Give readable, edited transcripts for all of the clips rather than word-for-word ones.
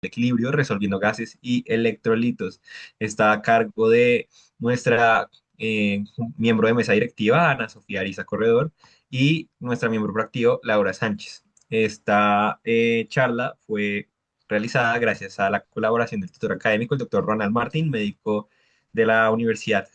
equilibrio, resolviendo gases y electrolitos. Está a cargo de nuestra miembro de mesa directiva, Ana Sofía Ariza Corredor, y nuestra miembro proactivo, Laura Sánchez. Esta charla fue realizada gracias a la colaboración del tutor académico, el doctor Ronald Martín, médico de la Universidad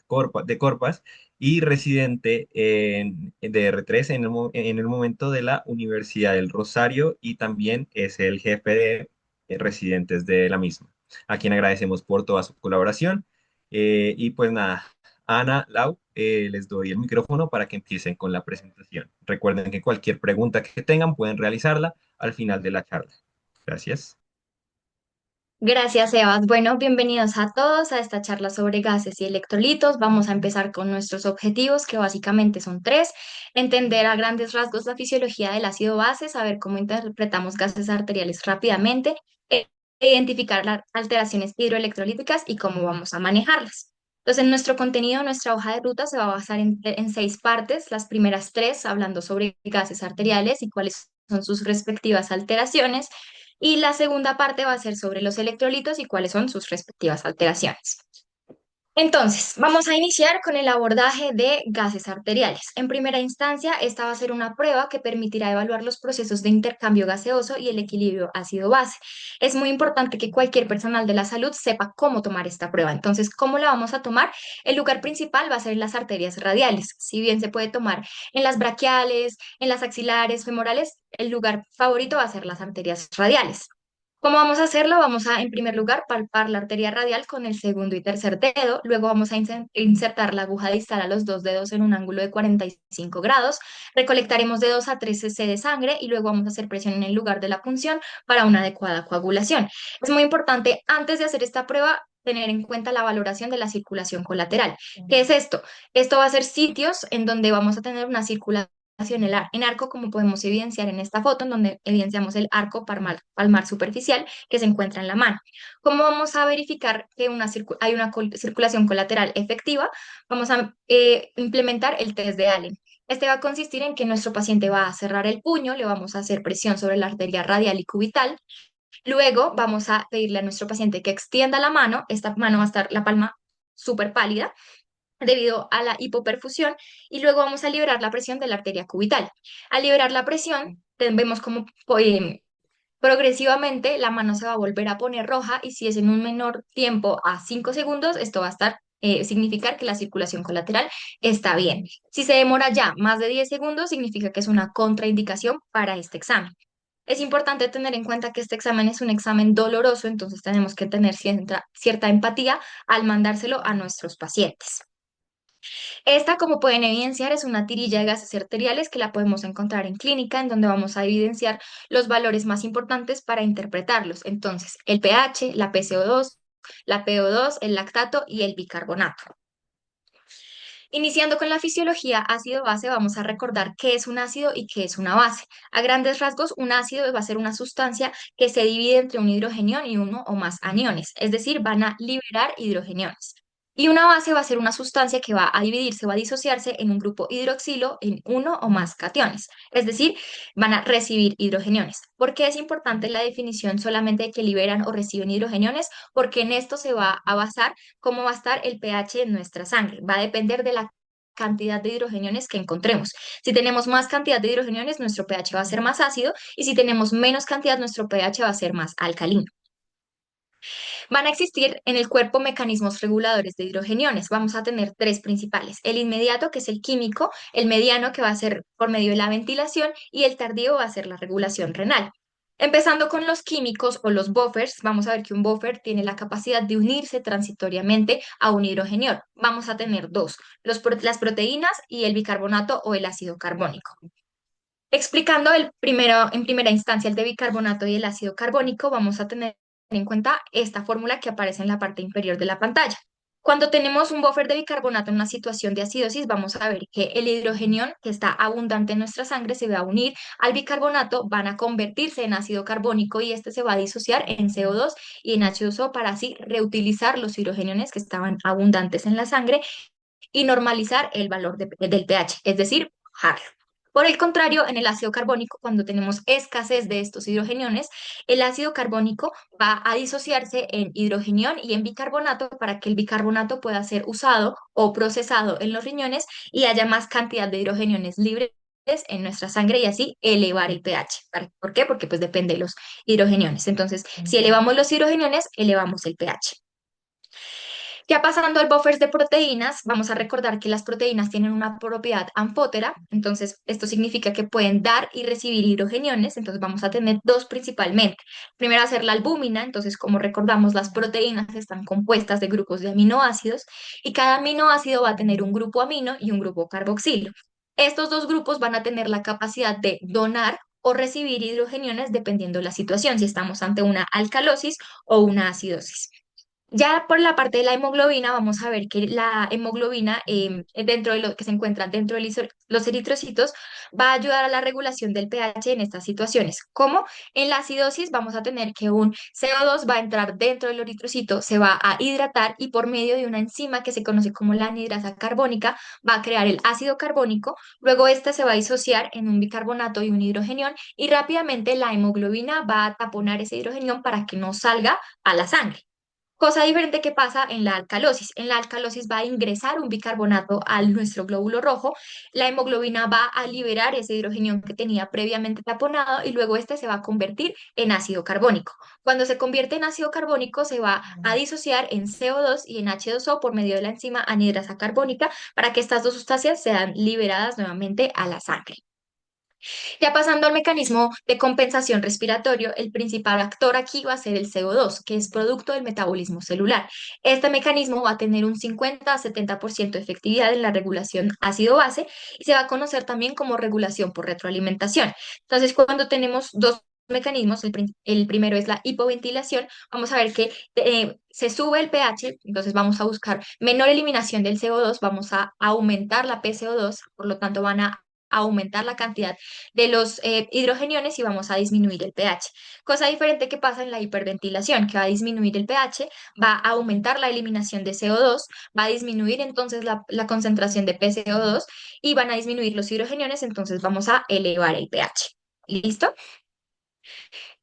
de Corpas y residente de R3 en el momento de la Universidad del Rosario, y también es el jefe de residentes de la misma, a quien agradecemos por toda su colaboración. Y pues nada, Ana, Lau, les doy el micrófono para que empiecen con la presentación. Recuerden que cualquier pregunta que tengan pueden realizarla al final de la charla. Gracias. Gracias, Sebas. Bueno, bienvenidos a todos a esta charla sobre gases y electrolitos. Vamos a empezar con nuestros objetivos, que básicamente son tres: entender a grandes rasgos la fisiología del ácido base, saber cómo interpretamos gases arteriales rápidamente, e identificar las alteraciones hidroelectrolíticas y cómo vamos a manejarlas. Entonces, en nuestro contenido, nuestra hoja de ruta se va a basar en seis partes. Las primeras tres hablando sobre gases arteriales y cuáles son sus respectivas alteraciones, y la segunda parte va a ser sobre los electrolitos y cuáles son sus respectivas alteraciones. Entonces, vamos a iniciar con el abordaje de gases arteriales. En primera instancia, esta va a ser una prueba que permitirá evaluar los procesos de intercambio gaseoso y el equilibrio ácido-base. Es muy importante que cualquier personal de la salud sepa cómo tomar esta prueba. Entonces, ¿cómo la vamos a tomar? El lugar principal va a ser en las arterias radiales. Si bien se puede tomar en las braquiales, en las axilares, femorales, el lugar favorito va a ser las arterias radiales. ¿Cómo vamos a hacerlo? Vamos a, en primer lugar, palpar la arteria radial con el segundo y tercer dedo. Luego vamos a insertar la aguja distal a los dos dedos en un ángulo de 45 grados. Recolectaremos de 2 a 3 cc de sangre y luego vamos a hacer presión en el lugar de la punción para una adecuada coagulación. Es muy importante, antes de hacer esta prueba, tener en cuenta la valoración de la circulación colateral. ¿Qué es esto? Esto va a ser sitios en donde vamos a tener una circulación en arco, como podemos evidenciar en esta foto, en donde evidenciamos el arco palmar superficial que se encuentra en la mano. ¿Cómo vamos a verificar que hay una circulación colateral efectiva? Vamos a implementar el test de Allen. Este va a consistir en que nuestro paciente va a cerrar el puño, le vamos a hacer presión sobre la arteria radial y cubital. Luego vamos a pedirle a nuestro paciente que extienda la mano. Esta mano va a estar la palma súper pálida debido a la hipoperfusión, y luego vamos a liberar la presión de la arteria cubital. Al liberar la presión, vemos como progresivamente la mano se va a volver a poner roja, y si es en un menor tiempo a 5 segundos, esto va a estar significar que la circulación colateral está bien. Si se demora ya más de 10 segundos, significa que es una contraindicación para este examen. Es importante tener en cuenta que este examen es un examen doloroso, entonces tenemos que tener cierta empatía al mandárselo a nuestros pacientes. Esta, como pueden evidenciar, es una tirilla de gases arteriales que la podemos encontrar en clínica, en donde vamos a evidenciar los valores más importantes para interpretarlos. Entonces, el pH, la PCO2, la PO2, el lactato y el bicarbonato. Iniciando con la fisiología ácido-base, vamos a recordar qué es un ácido y qué es una base. A grandes rasgos, un ácido va a ser una sustancia que se divide entre un hidrogenión y uno o más aniones, es decir, van a liberar hidrogeniones. Y una base va a ser una sustancia que va a dividirse, va a disociarse en un grupo hidroxilo en uno o más cationes, es decir, van a recibir hidrogeniones. ¿Por qué es importante la definición solamente de que liberan o reciben hidrogeniones? Porque en esto se va a basar cómo va a estar el pH en nuestra sangre. Va a depender de la cantidad de hidrogeniones que encontremos. Si tenemos más cantidad de hidrogeniones, nuestro pH va a ser más ácido, y si tenemos menos cantidad, nuestro pH va a ser más alcalino. Van a existir en el cuerpo mecanismos reguladores de hidrogeniones. Vamos a tener tres principales: el inmediato, que es el químico; el mediano, que va a ser por medio de la ventilación; y el tardío va a ser la regulación renal. Empezando con los químicos o los buffers, vamos a ver que un buffer tiene la capacidad de unirse transitoriamente a un hidrogenión. Vamos a tener dos: las proteínas y el bicarbonato o el ácido carbónico. Explicando en primera instancia el de bicarbonato y el ácido carbónico, vamos a tener en cuenta esta fórmula que aparece en la parte inferior de la pantalla. Cuando tenemos un buffer de bicarbonato en una situación de acidosis, vamos a ver que el hidrogenión que está abundante en nuestra sangre se va a unir al bicarbonato, van a convertirse en ácido carbónico, y este se va a disociar en CO2 y en H2O para así reutilizar los hidrogeniones que estaban abundantes en la sangre y normalizar el valor del pH, es decir, bajarlo. Por el contrario, en el ácido carbónico, cuando tenemos escasez de estos hidrogeniones, el ácido carbónico va a disociarse en hidrogenión y en bicarbonato para que el bicarbonato pueda ser usado o procesado en los riñones y haya más cantidad de hidrogeniones libres en nuestra sangre y así elevar el pH. ¿Por qué? Porque pues depende de los hidrogeniones. Entonces, si elevamos los hidrogeniones, elevamos el pH. Ya pasando al buffer de proteínas, vamos a recordar que las proteínas tienen una propiedad anfótera, entonces esto significa que pueden dar y recibir hidrogeniones, entonces vamos a tener dos principalmente. Primero va a ser la albúmina, entonces como recordamos las proteínas están compuestas de grupos de aminoácidos y cada aminoácido va a tener un grupo amino y un grupo carboxilo. Estos dos grupos van a tener la capacidad de donar o recibir hidrogeniones dependiendo de la situación, si estamos ante una alcalosis o una acidosis. Ya por la parte de la hemoglobina, vamos a ver que la hemoglobina, dentro de lo que se encuentra dentro de los eritrocitos, va a ayudar a la regulación del pH en estas situaciones. Como en la acidosis, vamos a tener que un CO2 va a entrar dentro del eritrocito, se va a hidratar y por medio de una enzima que se conoce como la anhidrasa carbónica, va a crear el ácido carbónico. Luego este se va a disociar en un bicarbonato y un hidrogenión y rápidamente la hemoglobina va a taponar ese hidrogenión para que no salga a la sangre. Cosa diferente que pasa en la alcalosis. En la alcalosis va a ingresar un bicarbonato al nuestro glóbulo rojo, la hemoglobina va a liberar ese hidrogenio que tenía previamente taponado y luego este se va a convertir en ácido carbónico. Cuando se convierte en ácido carbónico se va a disociar en CO2 y en H2O por medio de la enzima anhidrasa carbónica para que estas dos sustancias sean liberadas nuevamente a la sangre. Ya pasando al mecanismo de compensación respiratorio, el principal actor aquí va a ser el CO2, que es producto del metabolismo celular. Este mecanismo va a tener un 50 a 70% de efectividad en la regulación ácido-base y se va a conocer también como regulación por retroalimentación. Entonces, cuando tenemos dos mecanismos, el primero es la hipoventilación, vamos a ver que se sube el pH, entonces vamos a buscar menor eliminación del CO2, vamos a aumentar la PCO2, por lo tanto van a aumentar la cantidad de los hidrogeniones y vamos a disminuir el pH. Cosa diferente que pasa en la hiperventilación, que va a disminuir el pH, va a aumentar la eliminación de CO2, va a disminuir entonces la concentración de PCO2 y van a disminuir los hidrogeniones, entonces vamos a elevar el pH. ¿Listo?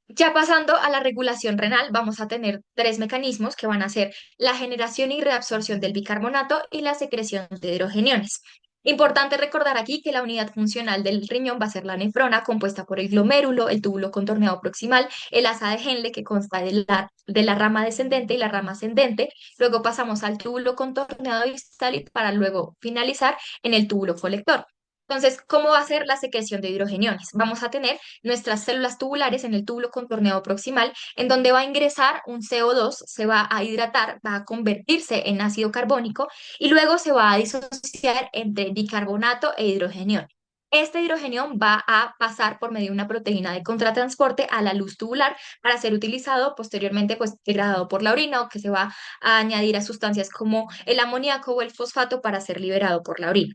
Ya pasando a la regulación renal, vamos a tener tres mecanismos que van a ser la generación y reabsorción del bicarbonato y la secreción de hidrogeniones. Importante recordar aquí que la unidad funcional del riñón va a ser la nefrona, compuesta por el glomérulo, el túbulo contorneado proximal, el asa de Henle, que consta de la rama descendente y la rama ascendente. Luego pasamos al túbulo contorneado distal y para luego finalizar en el túbulo colector. Entonces, ¿cómo va a ser la secreción de hidrogeniones? Vamos a tener nuestras células tubulares en el túbulo contorneado proximal, en donde va a ingresar un CO2, se va a hidratar, va a convertirse en ácido carbónico y luego se va a disociar entre bicarbonato e hidrogenión. Este hidrogenión va a pasar por medio de una proteína de contratransporte a la luz tubular para ser utilizado posteriormente, pues degradado por la orina o que se va a añadir a sustancias como el amoníaco o el fosfato para ser liberado por la orina.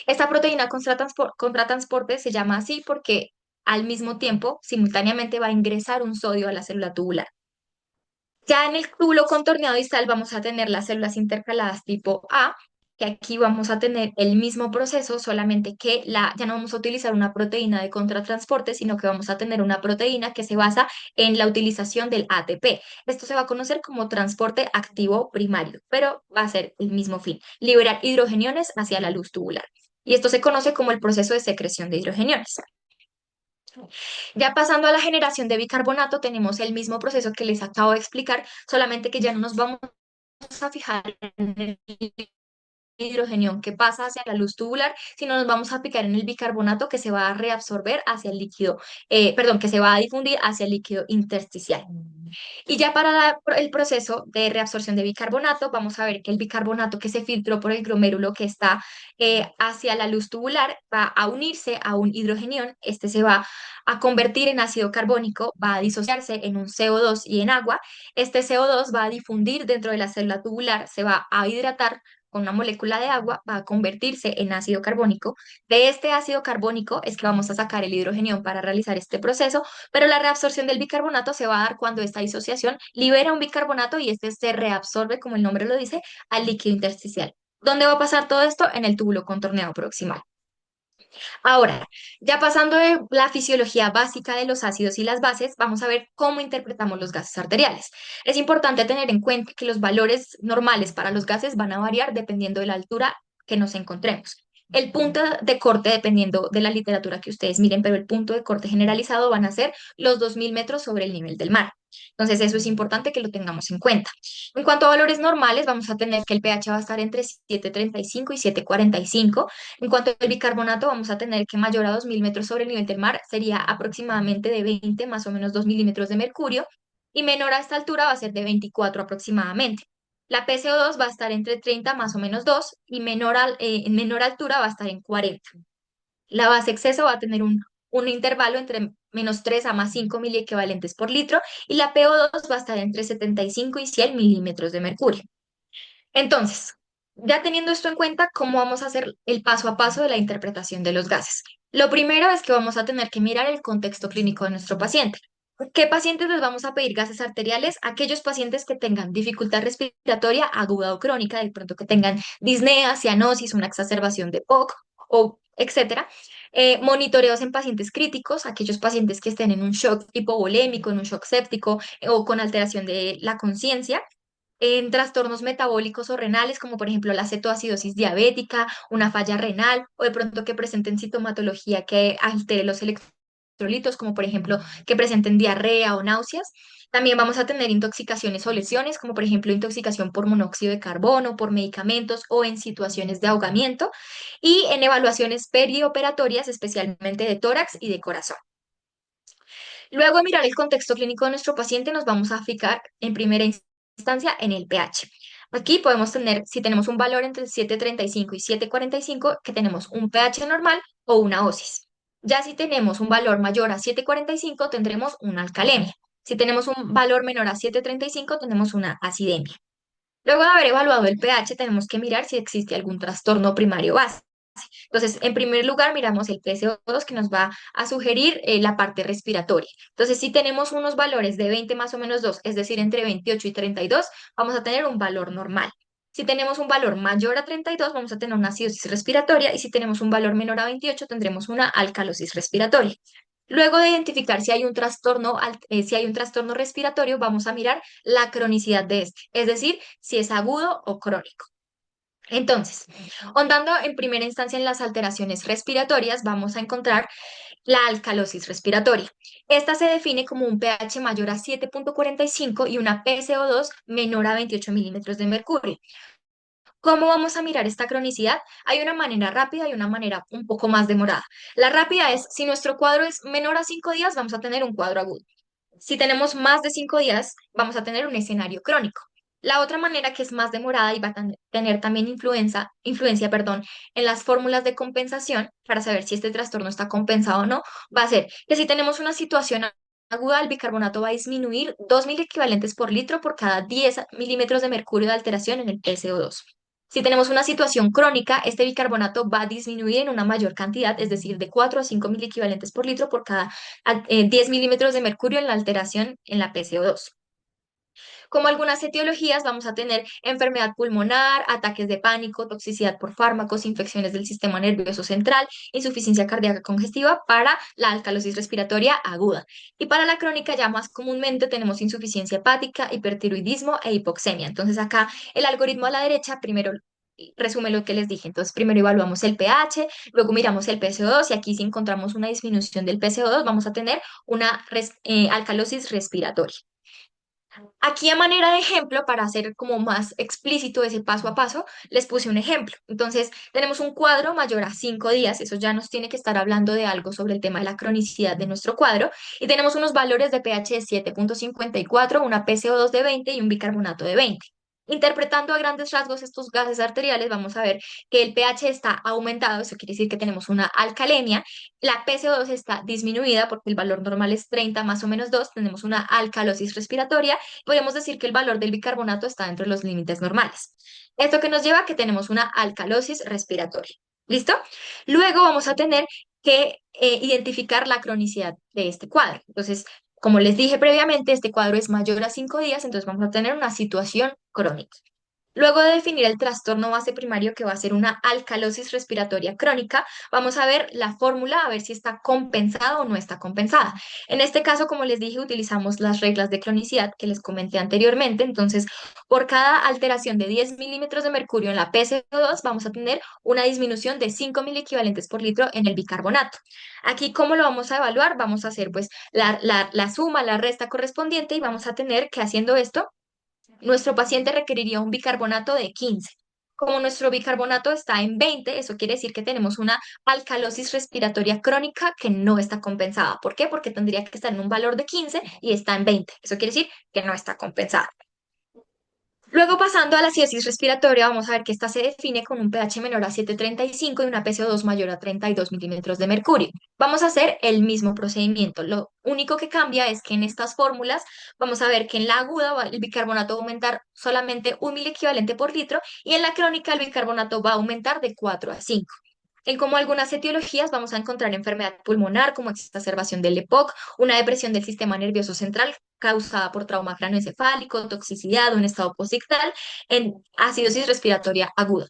Esta proteína contratransporte se llama así porque al mismo tiempo, simultáneamente va a ingresar un sodio a la célula tubular. Ya en el túbulo contorneado distal vamos a tener las células intercaladas tipo A, que aquí vamos a tener el mismo proceso, solamente que ya no vamos a utilizar una proteína de contratransporte, sino que vamos a tener una proteína que se basa en la utilización del ATP. Esto se va a conocer como transporte activo primario, pero va a ser el mismo fin, liberar hidrogeniones hacia la luz tubular. Y esto se conoce como el proceso de secreción de hidrogeniones. Ya pasando a la generación de bicarbonato, tenemos el mismo proceso que les acabo de explicar, solamente que ya no nos vamos a fijar en el hidrogenio que pasa hacia la luz tubular, sino nos vamos a aplicar en el bicarbonato que se va a reabsorber hacia el líquido, perdón, que se va a difundir hacia el líquido intersticial. Y ya para el proceso de reabsorción de bicarbonato, vamos a ver que el bicarbonato que se filtró por el glomérulo que está hacia la luz tubular va a unirse a un hidrogenión, este se va a convertir en ácido carbónico, va a disociarse en un CO2 y en agua, este CO2 va a difundir dentro de la célula tubular, se va a hidratar con una molécula de agua, va a convertirse en ácido carbónico. De este ácido carbónico es que vamos a sacar el hidrogenión para realizar este proceso, pero la reabsorción del bicarbonato se va a dar cuando esta disociación libera un bicarbonato y este se reabsorbe, como el nombre lo dice, al líquido intersticial. ¿Dónde va a pasar todo esto? En el túbulo contorneado proximal. Ahora, ya pasando de la fisiología básica de los ácidos y las bases, vamos a ver cómo interpretamos los gases arteriales. Es importante tener en cuenta que los valores normales para los gases van a variar dependiendo de la altura que nos encontremos. El punto de corte, dependiendo de la literatura que ustedes miren, pero el punto de corte generalizado van a ser los 2000 metros sobre el nivel del mar. Entonces, eso es importante que lo tengamos en cuenta. En cuanto a valores normales, vamos a tener que el pH va a estar entre 7,35 y 7,45. En cuanto al bicarbonato, vamos a tener que mayor a 2000 metros sobre el nivel del mar sería aproximadamente de 20, más o menos 2 milímetros de mercurio, y menor a esta altura va a ser de 24 aproximadamente. La PCO2 va a estar entre 30 más o menos 2 y en menor altura va a estar en 40. La base exceso va a tener un intervalo entre menos 3 a más 5 miliequivalentes por litro y la PO2 va a estar entre 75 y 100 milímetros de mercurio. Entonces, ya teniendo esto en cuenta, ¿cómo vamos a hacer el paso a paso de la interpretación de los gases? Lo primero es que vamos a tener que mirar el contexto clínico de nuestro paciente. ¿Qué pacientes les vamos a pedir gases arteriales? Aquellos pacientes que tengan dificultad respiratoria aguda o crónica, de pronto que tengan disnea, cianosis, una exacerbación de POC o etcétera. Monitoreos en pacientes críticos, aquellos pacientes que estén en un shock hipovolémico, en un shock séptico o con alteración de la conciencia en trastornos metabólicos o renales, como por ejemplo la cetoacidosis diabética, una falla renal, o de pronto que presenten sintomatología que altere los electrolitos, como por ejemplo que presenten diarrea o náuseas. También vamos a tener intoxicaciones o lesiones, como por ejemplo intoxicación por monóxido de carbono, por medicamentos o en situaciones de ahogamiento, y en evaluaciones perioperatorias, especialmente de tórax y de corazón. Luego de mirar el contexto clínico de nuestro paciente, nos vamos a fijar en primera instancia en el pH. Aquí podemos tener, si tenemos un valor entre 7,35 y 7,45, que tenemos un pH normal o una OSIS. Ya si tenemos un valor mayor a 7,45, tendremos una alcalemia. Si tenemos un valor menor a 7,35, tenemos una acidemia. Luego de haber evaluado el pH, tenemos que mirar si existe algún trastorno primario base. Entonces, en primer lugar, miramos el PCO2 que nos va a sugerir la parte respiratoria. Entonces, si tenemos unos valores de 20 más o menos 2, es decir, entre 28 y 32, vamos a tener un valor normal. Si tenemos un valor mayor a 32, vamos a tener una acidosis respiratoria y si tenemos un valor menor a 28, tendremos una alcalosis respiratoria. Luego de identificar si hay un trastorno, si hay un trastorno respiratorio, vamos a mirar la cronicidad de este, es decir, si es agudo o crónico. Entonces, ahondando en primera instancia en las alteraciones respiratorias, vamos a encontrar la alcalosis respiratoria. Esta se define como un pH mayor a 7,45 y una PCO2 menor a 28 milímetros de mercurio. ¿Cómo vamos a mirar esta cronicidad? Hay una manera rápida y una manera un poco más demorada. La rápida es, si nuestro cuadro es menor a 5 días, vamos a tener un cuadro agudo. Si tenemos más de 5 días, vamos a tener un escenario crónico. La otra manera que es más demorada y va a tener también influencia, perdón, en las fórmulas de compensación para saber si este trastorno está compensado o no, va a ser que si tenemos una situación aguda, el bicarbonato va a disminuir 2.000 equivalentes por litro por cada 10 milímetros de mercurio de alteración en el PCO2. Si tenemos una situación crónica, este bicarbonato va a disminuir en una mayor cantidad, es decir, de 4 a 5.000 equivalentes por litro por cada 10 milímetros de mercurio en la alteración en la PCO2. Como algunas etiologías, vamos a tener enfermedad pulmonar, ataques de pánico, toxicidad por fármacos, infecciones del sistema nervioso central, insuficiencia cardíaca congestiva para la alcalosis respiratoria aguda. Y para la crónica ya más comúnmente tenemos insuficiencia hepática, hipertiroidismo e hipoxemia. Entonces acá el algoritmo a la derecha primero resume lo que les dije. Entonces primero evaluamos el pH, luego miramos el PCO2 y aquí si encontramos una disminución del PCO2 vamos a tener una alcalosis respiratoria. Aquí a manera de ejemplo, para hacer como más explícito ese paso a paso, les puse un ejemplo. Entonces, tenemos un cuadro mayor a 5 días, eso ya nos tiene que estar hablando de algo sobre el tema de la cronicidad de nuestro cuadro, y tenemos unos valores de pH de 7,54, una PCO2 de 20 y un bicarbonato de 20. Interpretando a grandes rasgos estos gases arteriales, vamos a ver que el pH está aumentado, eso quiere decir que tenemos una alcalemia, la PCO2 está disminuida porque el valor normal es 30 más o menos 2, tenemos una alcalosis respiratoria, podemos decir que el valor del bicarbonato está dentro de los límites normales. Esto que nos lleva a que tenemos una alcalosis respiratoria. ¿Listo? Luego vamos a tener que identificar la cronicidad de este cuadro. Entonces, como les dije previamente, este cuadro es mayor a 5 días, entonces vamos a tener una situación crónica. Luego de definir el trastorno base primario, que va a ser una alcalosis respiratoria crónica, vamos a ver la fórmula, a ver si está compensada o no está compensada. En este caso, como les dije, utilizamos las reglas de cronicidad que les comenté anteriormente. Entonces, por cada alteración de 10 milímetros de mercurio en la PCO2, vamos a tener una disminución de 5 miliequivalentes por litro en el bicarbonato. Aquí, ¿cómo lo vamos a evaluar? Vamos a hacer pues la suma, la resta correspondiente, y vamos a tener que, haciendo esto, nuestro paciente requeriría un bicarbonato de 15. Como nuestro bicarbonato está en 20, eso quiere decir que tenemos una alcalosis respiratoria crónica que no está compensada. ¿Por qué? Porque tendría que estar en un valor de 15 y está en 20. Eso quiere decir que no está compensada. Luego, pasando a la acidosis respiratoria, vamos a ver que esta se define con un pH menor a 7,35 y una PCO2 mayor a 32 milímetros de mercurio. Vamos a hacer el mismo procedimiento. Lo único que cambia es que en estas fórmulas vamos a ver que en la aguda el bicarbonato va a aumentar solamente un miliequivalente por litro, y en la crónica el bicarbonato va a aumentar de 4 a 5. En como algunas etiologías vamos a encontrar enfermedad pulmonar como exacerbación del EPOC, una depresión del sistema nervioso central causada por trauma craneoencefálico, toxicidad o un estado posictal, en acidosis respiratoria aguda.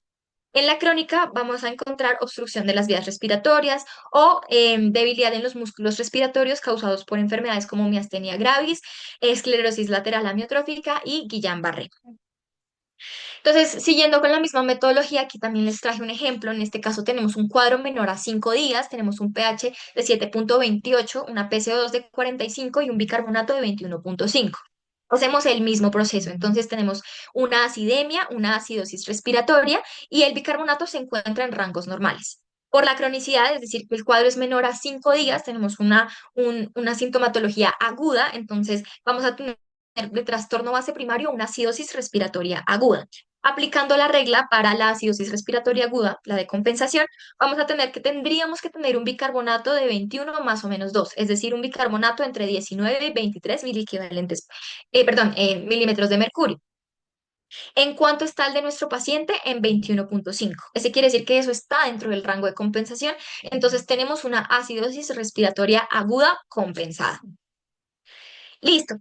En la crónica vamos a encontrar obstrucción de las vías respiratorias o debilidad en los músculos respiratorios causados por enfermedades como miastenia gravis, esclerosis lateral amiotrófica y Guillain-Barré. Entonces, siguiendo con la misma metodología, aquí también les traje un ejemplo. En este caso tenemos un cuadro menor a 5 días, tenemos un pH de 7,28, una PCO2 de 45 y un bicarbonato de 21,5. Hacemos el mismo proceso. Entonces tenemos una acidemia, una acidosis respiratoria, y el bicarbonato se encuentra en rangos normales. Por la cronicidad, es decir, que el cuadro es menor a 5 días, tenemos una sintomatología aguda. Entonces vamos a tener de trastorno base primario una acidosis respiratoria aguda. Aplicando la regla para la acidosis respiratoria aguda, la de compensación, vamos a tener que tendríamos que tener un bicarbonato de 21 más o menos 2, es decir, un bicarbonato entre 19 y 23 miliequivalentes, milímetros de mercurio. ¿En cuánto está el de nuestro paciente? En 21,5. Ese quiere decir que eso está dentro del rango de compensación. Entonces tenemos una acidosis respiratoria aguda compensada. Listo.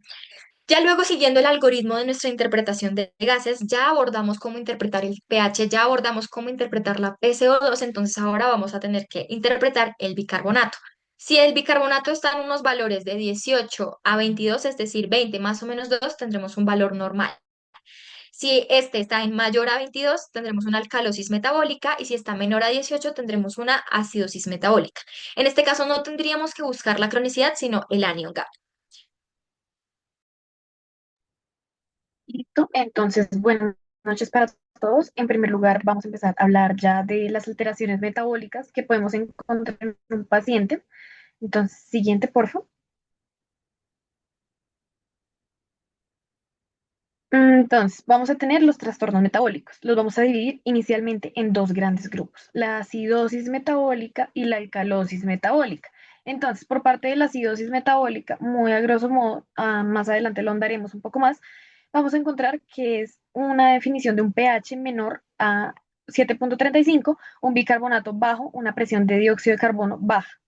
Ya luego, siguiendo el algoritmo de nuestra interpretación de gases, ya abordamos cómo interpretar el pH, ya abordamos cómo interpretar la PCO2. Entonces ahora vamos a tener que interpretar el bicarbonato. Si el bicarbonato está en unos valores de 18 a 22, es decir, 20 más o menos 2, tendremos un valor normal. Si este está en mayor a 22, tendremos una alcalosis metabólica, y si está menor a 18, tendremos una acidosis metabólica. En este caso no tendríamos que buscar la cronicidad, sino el anion gap. Listo. Entonces, buenas noches para todos. En primer lugar, vamos a empezar a hablar ya de las alteraciones metabólicas que podemos encontrar en un paciente. Entonces, siguiente, por favor. Entonces, vamos a tener los trastornos metabólicos. Los vamos a dividir inicialmente en dos grandes grupos, la acidosis metabólica y la alcalosis metabólica. Entonces, por parte de la acidosis metabólica, muy a grosso modo, más adelante lo andaremos un poco más, vamos a encontrar que es una definición de un pH menor a 7,35, un bicarbonato bajo, una presión de dióxido de carbono baja.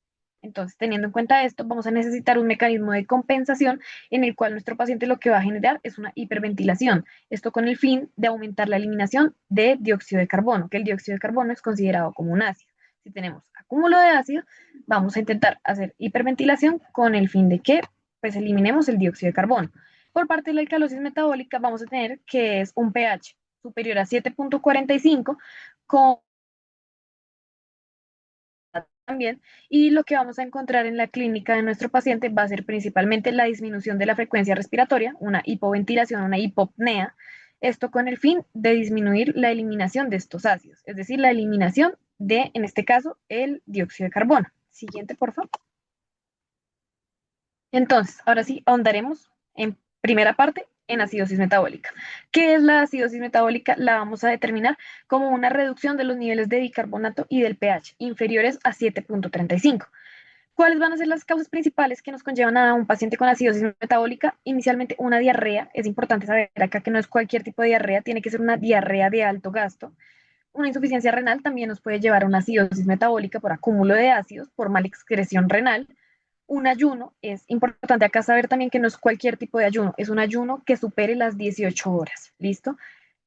Entonces, teniendo en cuenta esto, vamos a necesitar un mecanismo de compensación en el cual nuestro paciente lo que va a generar es una hiperventilación. Esto con el fin de aumentar la eliminación de dióxido de carbono, que el dióxido de carbono es considerado como un ácido. Si tenemos acúmulo de ácido, vamos a intentar hacer hiperventilación con el fin de que pues eliminemos el dióxido de carbono. Por parte de la alcalosis metabólica vamos a tener que es un pH superior a 7,45 con también, y lo que vamos a encontrar en la clínica de nuestro paciente va a ser principalmente la disminución de la frecuencia respiratoria, una hipoventilación, una hipopnea, esto con el fin de disminuir la eliminación de estos ácidos, es decir, la eliminación de, en este caso, el dióxido de carbono. Siguiente, por favor. Entonces, ahora sí, ahondaremos en primera parte en acidosis metabólica. ¿Qué es la acidosis metabólica? La vamos a determinar como una reducción de los niveles de bicarbonato y del pH inferiores a 7,35. ¿Cuáles van a ser las causas principales que nos conllevan a un paciente con acidosis metabólica? Inicialmente, una diarrea. Es importante saber acá que no es cualquier tipo de diarrea, tiene que ser una diarrea de alto gasto. Una insuficiencia renal también nos puede llevar a una acidosis metabólica por acúmulo de ácidos, por mala excreción renal. Un ayuno, es importante acá saber también que no es cualquier tipo de ayuno, es un ayuno que supere las 18 horas, ¿listo?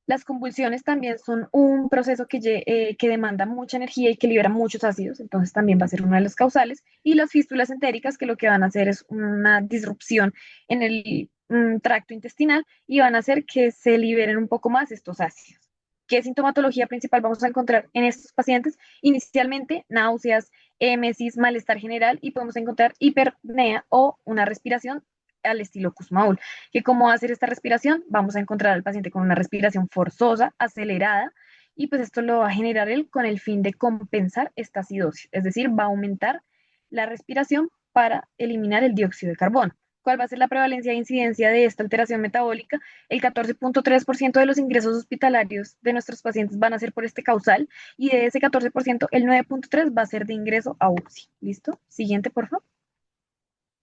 Las convulsiones también son un proceso que demanda mucha energía y que libera muchos ácidos, entonces también va a ser una de las causales. Y las fístulas entéricas, que lo que van a hacer es una disrupción en el tracto intestinal y van a hacer que se liberen un poco más estos ácidos. ¿Qué sintomatología principal vamos a encontrar en estos pacientes? Inicialmente, náuseas, émesis, malestar general y podemos encontrar hiperpnea o una respiración al estilo Kussmaul. ¿Que cómo va a hacer esta respiración? Vamos a encontrar al paciente con una respiración forzosa, acelerada, y pues esto lo va a generar él con el fin de compensar esta acidosis, es decir, va a aumentar la respiración para eliminar el dióxido de carbono. ¿Cuál va a ser la prevalencia e incidencia de esta alteración metabólica? El 14.3% de los ingresos hospitalarios de nuestros pacientes van a ser por este causal y de ese 14%, el 9.3% va a ser de ingreso a UCI. ¿Listo? Siguiente, por favor.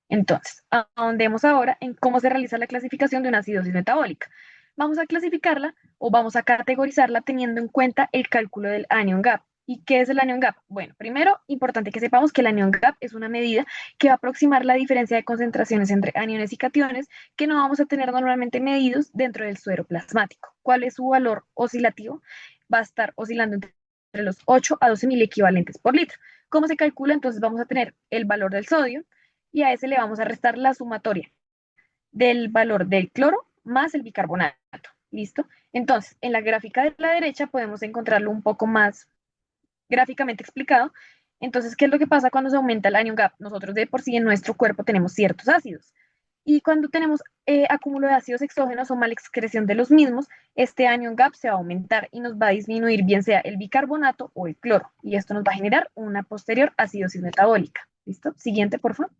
Entonces, ahondemos ahora en cómo se realiza la clasificación de una acidosis metabólica. Vamos a clasificarla o vamos a categorizarla teniendo en cuenta el cálculo del anion gap. ¿Y qué es el anion gap? Bueno, primero, importante que sepamos que el anion gap es una medida que va a aproximar la diferencia de concentraciones entre aniones y cationes que no vamos a tener normalmente medidos dentro del suero plasmático. ¿Cuál es su valor oscilativo? Va a estar oscilando entre los 8 a 12 mil equivalentes por litro. ¿Cómo se calcula? Entonces vamos a tener el valor del sodio, y a ese le vamos a restar la sumatoria del valor del cloro más el bicarbonato. ¿Listo? Entonces, en la gráfica de la derecha podemos encontrarlo un poco más gráficamente explicado. Entonces, ¿qué es lo que pasa cuando se aumenta el anion gap? Nosotros de por sí en nuestro cuerpo tenemos ciertos ácidos. Y cuando tenemos acúmulo de ácidos exógenos o mala excreción de los mismos, este anion gap se va a aumentar y nos va a disminuir bien sea el bicarbonato o el cloro. Y esto nos va a generar una posterior acidosis metabólica. ¿Listo? Siguiente, por favor.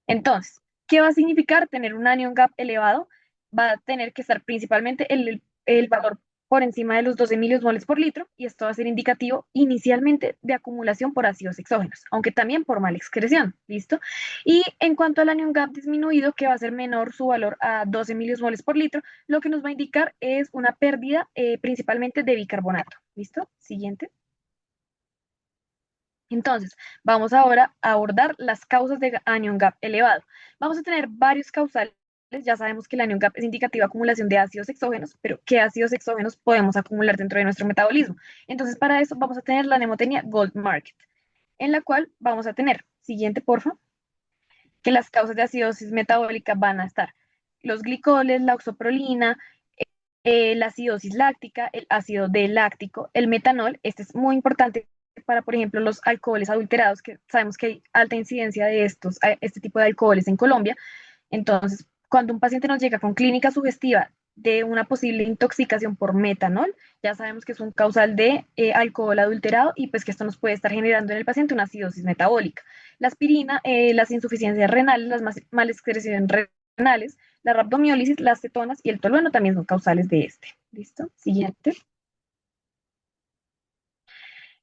Entonces, ¿qué va a significar tener un anion gap elevado? Va a tener que estar principalmente el valor por encima de los 12 milimoles por litro, y esto va a ser indicativo inicialmente de acumulación por ácidos exógenos, aunque también por mala excreción, ¿listo? Y en cuanto al anion gap disminuido, que va a ser menor su valor a 12 milimoles por litro, lo que nos va a indicar es una pérdida principalmente de bicarbonato, ¿listo? Siguiente. Entonces, vamos ahora a abordar las causas de anion gap elevado. Vamos a tener varios causales. Ya sabemos que el anion gap es indicativo de acumulación de ácidos exógenos, pero ¿qué ácidos exógenos podemos acumular dentro de nuestro metabolismo? Entonces, para eso vamos a tener la mnemotecnia Gold Market, en la cual vamos a tener, siguiente porfa, que las causas de acidosis metabólica van a estar los glicoles, la oxoprolina, la acidosis láctica, el ácido D-láctico, el metanol. Este es muy importante para, por ejemplo, los alcoholes adulterados, que sabemos que hay alta incidencia de este tipo de alcoholes en Colombia. Entonces, cuando un paciente nos llega con clínica sugestiva de una posible intoxicación por metanol, ya sabemos que es un causal de alcohol adulterado y pues que esto nos puede estar generando en el paciente una acidosis metabólica. La aspirina, las insuficiencias renales, las malexcreciones renales, la rhabdomiólisis, las cetonas y el tolueno también son causales de este. ¿Listo? Siguiente.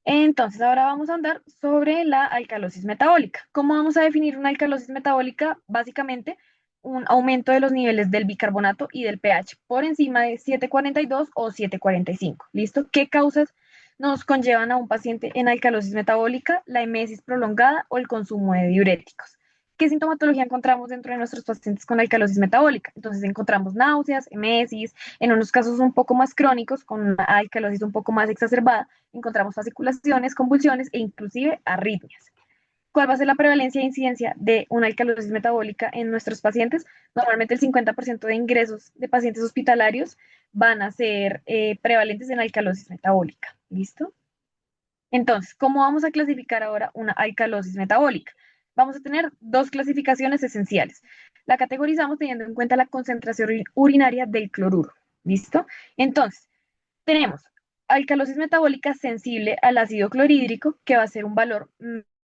Entonces, ahora vamos a andar sobre la alcalosis metabólica. ¿Cómo vamos a definir una alcalosis metabólica? Básicamente, un aumento de los niveles del bicarbonato y del pH por encima de 7,42 o 7,45. ¿Listo? ¿Qué causas nos conllevan a un paciente en alcalosis metabólica? La emesis prolongada o el consumo de diuréticos. ¿Qué sintomatología encontramos dentro de nuestros pacientes con alcalosis metabólica? Entonces encontramos náuseas, emesis, en unos casos un poco más crónicos, con una alcalosis un poco más exacerbada, encontramos fasciculaciones, convulsiones e inclusive arritmias. ¿Cuál va a ser la prevalencia e incidencia de una alcalosis metabólica en nuestros pacientes? Normalmente el 50% de ingresos de pacientes hospitalarios van a ser prevalentes en alcalosis metabólica. ¿Listo? Entonces, ¿cómo vamos a clasificar ahora una alcalosis metabólica? Vamos a tener dos clasificaciones esenciales. La categorizamos teniendo en cuenta la concentración urinaria del cloruro. ¿Listo? Entonces, tenemos alcalosis metabólica sensible al ácido clorhídrico, que va a ser un valor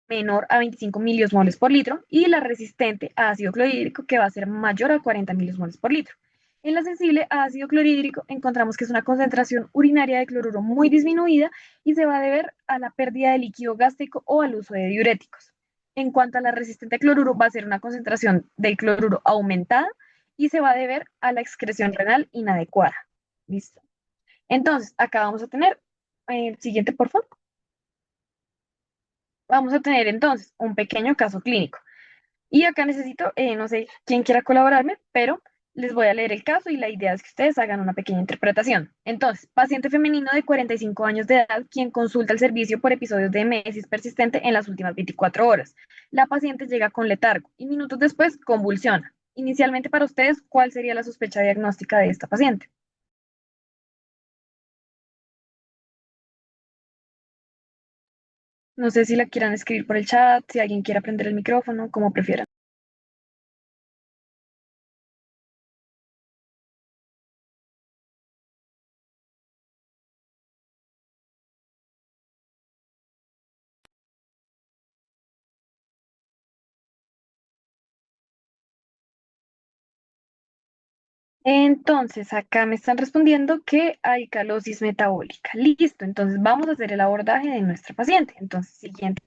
menor a 25 miliosmoles por litro, y la resistente a ácido clorhídrico, que va a ser mayor a 40 miliosmoles por litro. En la sensible a ácido clorhídrico encontramos que es una concentración urinaria de cloruro muy disminuida y se va a deber a la pérdida de líquido gástrico o al uso de diuréticos. En cuanto a la resistente a cloruro, va a ser una concentración del cloruro aumentada y se va a deber a la excreción renal inadecuada. ¿Listo? Entonces, acá vamos a tener, el siguiente, por favor. Vamos a tener entonces un pequeño caso clínico. Y acá necesito, no sé quién quiera colaborarme, pero Les voy a leer el caso y la idea es que ustedes hagan una pequeña interpretación. Entonces, paciente femenino de 45 años de edad quien consulta el servicio por episodios de emesis persistente en las últimas 24 horas. La paciente llega con letargo y minutos después convulsiona. Inicialmente para ustedes, ¿cuál sería la sospecha diagnóstica de esta paciente? No sé si la quieran escribir por el chat, si alguien quiere prender el micrófono, como prefieran. Entonces, acá me están respondiendo que hay calosis metabólica. Listo, entonces vamos a hacer el abordaje de nuestra paciente. Entonces, siguiente,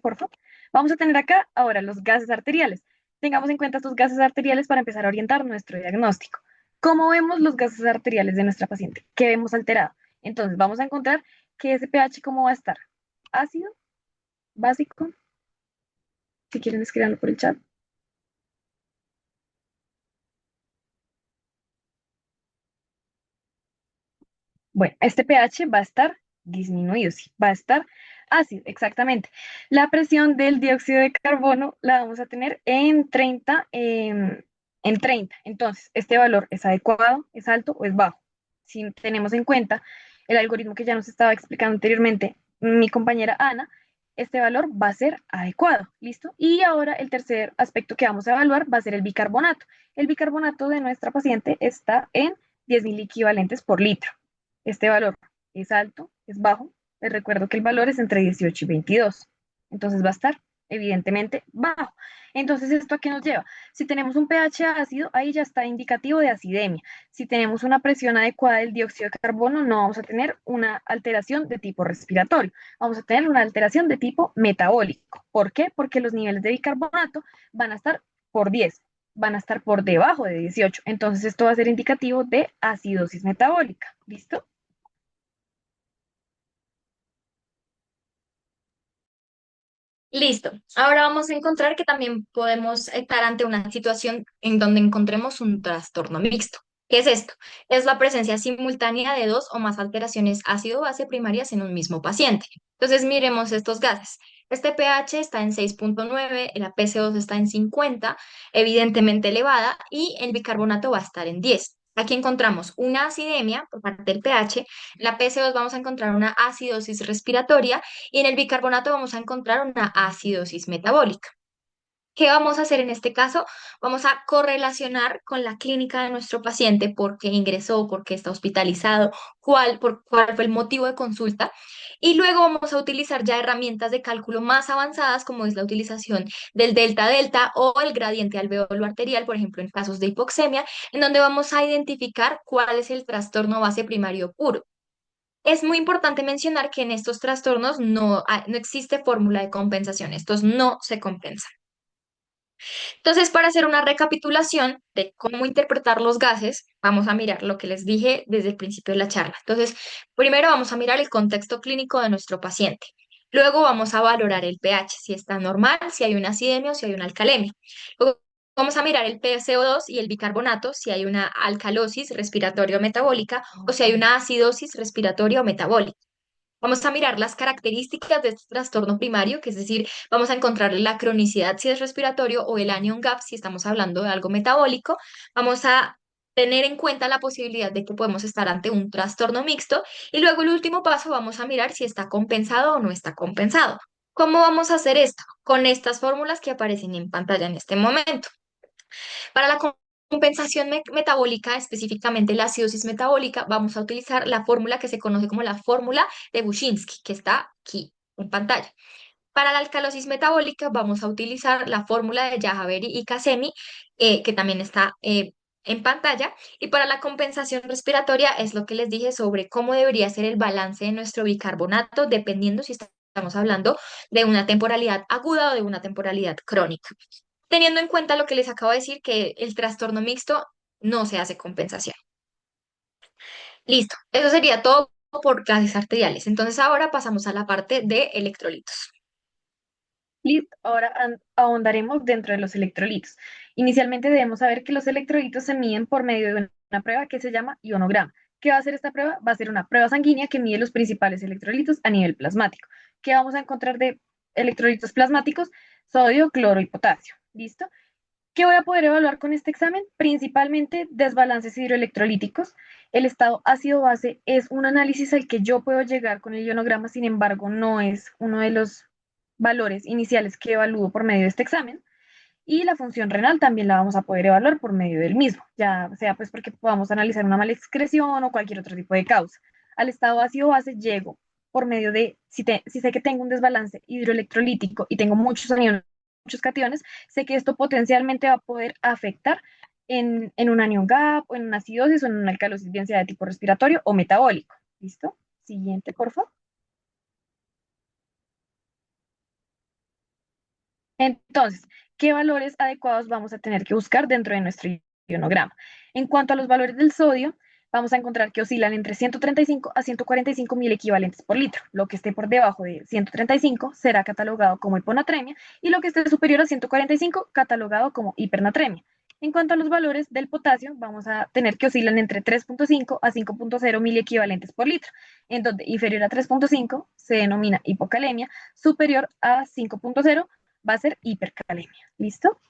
por favor. Vamos a tener acá ahora los gases arteriales. Tengamos en cuenta estos gases arteriales para empezar a orientar nuestro diagnóstico. ¿Cómo vemos los gases arteriales de nuestra paciente? ¿Qué vemos alterado? Entonces, vamos a encontrar que ese pH, ¿cómo va a estar? Ácido, básico, si quieren escribirlo por el chat. Bueno, este pH va a estar disminuido, sí, va a estar ácido, exactamente. La presión del dióxido de carbono la vamos a tener en 30. Entonces, ¿este valor es adecuado, es alto o es bajo? Si tenemos en cuenta el algoritmo que ya nos estaba explicando anteriormente mi compañera Ana, este valor va a ser adecuado, ¿listo? Y ahora el tercer aspecto que vamos a evaluar va a ser el bicarbonato. El bicarbonato de nuestra paciente está en 10.000 equivalentes por litro. Este valor es alto, es bajo. Les recuerdo que el valor es entre 18 y 22. Entonces va a estar evidentemente bajo. Entonces, ¿esto a qué nos lleva? Si tenemos un pH ácido, ahí ya está indicativo de acidemia. Si tenemos una presión adecuada del dióxido de carbono, no vamos a tener una alteración de tipo respiratorio. Vamos a tener una alteración de tipo metabólico. ¿Por qué? Porque los niveles de bicarbonato van a estar por 10, van a estar por debajo de 18. Entonces, esto va a ser indicativo de acidosis metabólica. ¿Listo? Listo. Ahora vamos a encontrar que también podemos estar ante una situación en donde encontremos un trastorno mixto. ¿Qué es esto? Es la presencia simultánea de dos o más alteraciones ácido-base primarias en un mismo paciente. Entonces, miremos estos gases. Este pH está en 6,9, la PC2 está en 50, evidentemente elevada, y el bicarbonato va a estar en 10. Aquí encontramos una acidemia por parte del pH, en la PC2 vamos a encontrar una acidosis respiratoria y en el bicarbonato vamos a encontrar una acidosis metabólica. ¿Qué vamos a hacer en este caso? Vamos a correlacionar con la clínica de nuestro paciente, por qué ingresó, por qué está hospitalizado, cuál fue el motivo de consulta. Y luego vamos a utilizar ya herramientas de cálculo más avanzadas, como es la utilización del delta-delta o el gradiente alveolo arterial, por ejemplo, en casos de hipoxemia, en donde vamos a identificar cuál es el trastorno base primario puro. Es muy importante mencionar que en estos trastornos no existe fórmula de compensación, estos no se compensan. Entonces, para hacer una recapitulación de cómo interpretar los gases, vamos a mirar lo que les dije desde el principio de la charla. Entonces, primero vamos a mirar el contexto clínico de nuestro paciente. Luego vamos a valorar el pH, si está normal, si hay una acidemia o si hay una alcalemia. Luego vamos a mirar el PCO2 y el bicarbonato, si hay una alcalosis respiratoria o metabólica o si hay una acidosis respiratoria o metabólica. Vamos a mirar las características de este trastorno primario, que es decir, vamos a encontrar la cronicidad si es respiratorio o el anion gap si estamos hablando de algo metabólico. Vamos a tener en cuenta la posibilidad de que podemos estar ante un trastorno mixto y luego el último paso vamos a mirar si está compensado o no está compensado. ¿Cómo vamos a hacer esto? Con estas fórmulas que aparecen en pantalla en este momento. Para la compensación metabólica, específicamente la acidosis metabólica, vamos a utilizar la fórmula que se conoce como la fórmula de Bushinsky, que está aquí en pantalla. Para la alcalosis metabólica vamos a utilizar la fórmula de Yajavari y Casemi, que también está en pantalla. Y para la compensación respiratoria es lo que les dije sobre cómo debería ser el balance de nuestro bicarbonato, dependiendo si estamos hablando de una temporalidad aguda o de una temporalidad crónica, teniendo en cuenta lo que les acabo de decir, que el trastorno mixto no se hace compensación. Listo, eso sería todo por gases arteriales. Entonces ahora pasamos a la parte de electrolitos. Listo, ahora ahondaremos dentro de los electrolitos. Inicialmente debemos saber que los electrolitos se miden por medio de una prueba que se llama ionograma. ¿Qué va a hacer esta prueba? Va a ser una prueba sanguínea que mide los principales electrolitos a nivel plasmático. ¿Qué vamos a encontrar de electrolitos plasmáticos? Sodio, cloro y potasio. ¿Listo? ¿Qué voy a poder evaluar con este examen? Principalmente desbalances hidroelectrolíticos. El estado ácido-base es un análisis al que yo puedo llegar con el ionograma, sin embargo, no es uno de los valores iniciales que evalúo por medio de este examen. Y la función renal también la vamos a poder evaluar por medio del mismo, ya sea pues porque podamos analizar una mala excreción o cualquier otro tipo de causa. Al estado ácido-base llego por medio de, si sé que tengo un desbalance hidroelectrolítico y tengo muchos aniones, muchos cationes, sé que esto potencialmente va a poder afectar en un anion gap, o en una acidosis, o en una alcalosis, bien sea de tipo respiratorio o metabólico. ¿Listo? Siguiente, por favor. Entonces, ¿qué valores adecuados vamos a tener que buscar dentro de nuestro ionograma? En cuanto a los valores del sodio, vamos a encontrar que oscilan entre 135 a 145 mil equivalentes por litro. Lo que esté por debajo de 135 será catalogado como hiponatremia y lo que esté superior a 145 catalogado como hipernatremia. En cuanto a los valores del potasio, vamos a tener que oscilan entre 3.5 a 5.0 mil equivalentes por litro, en donde inferior a 3.5 se denomina hipocalemia, superior a 5.0 va a ser hipercalemia. ¿Listo?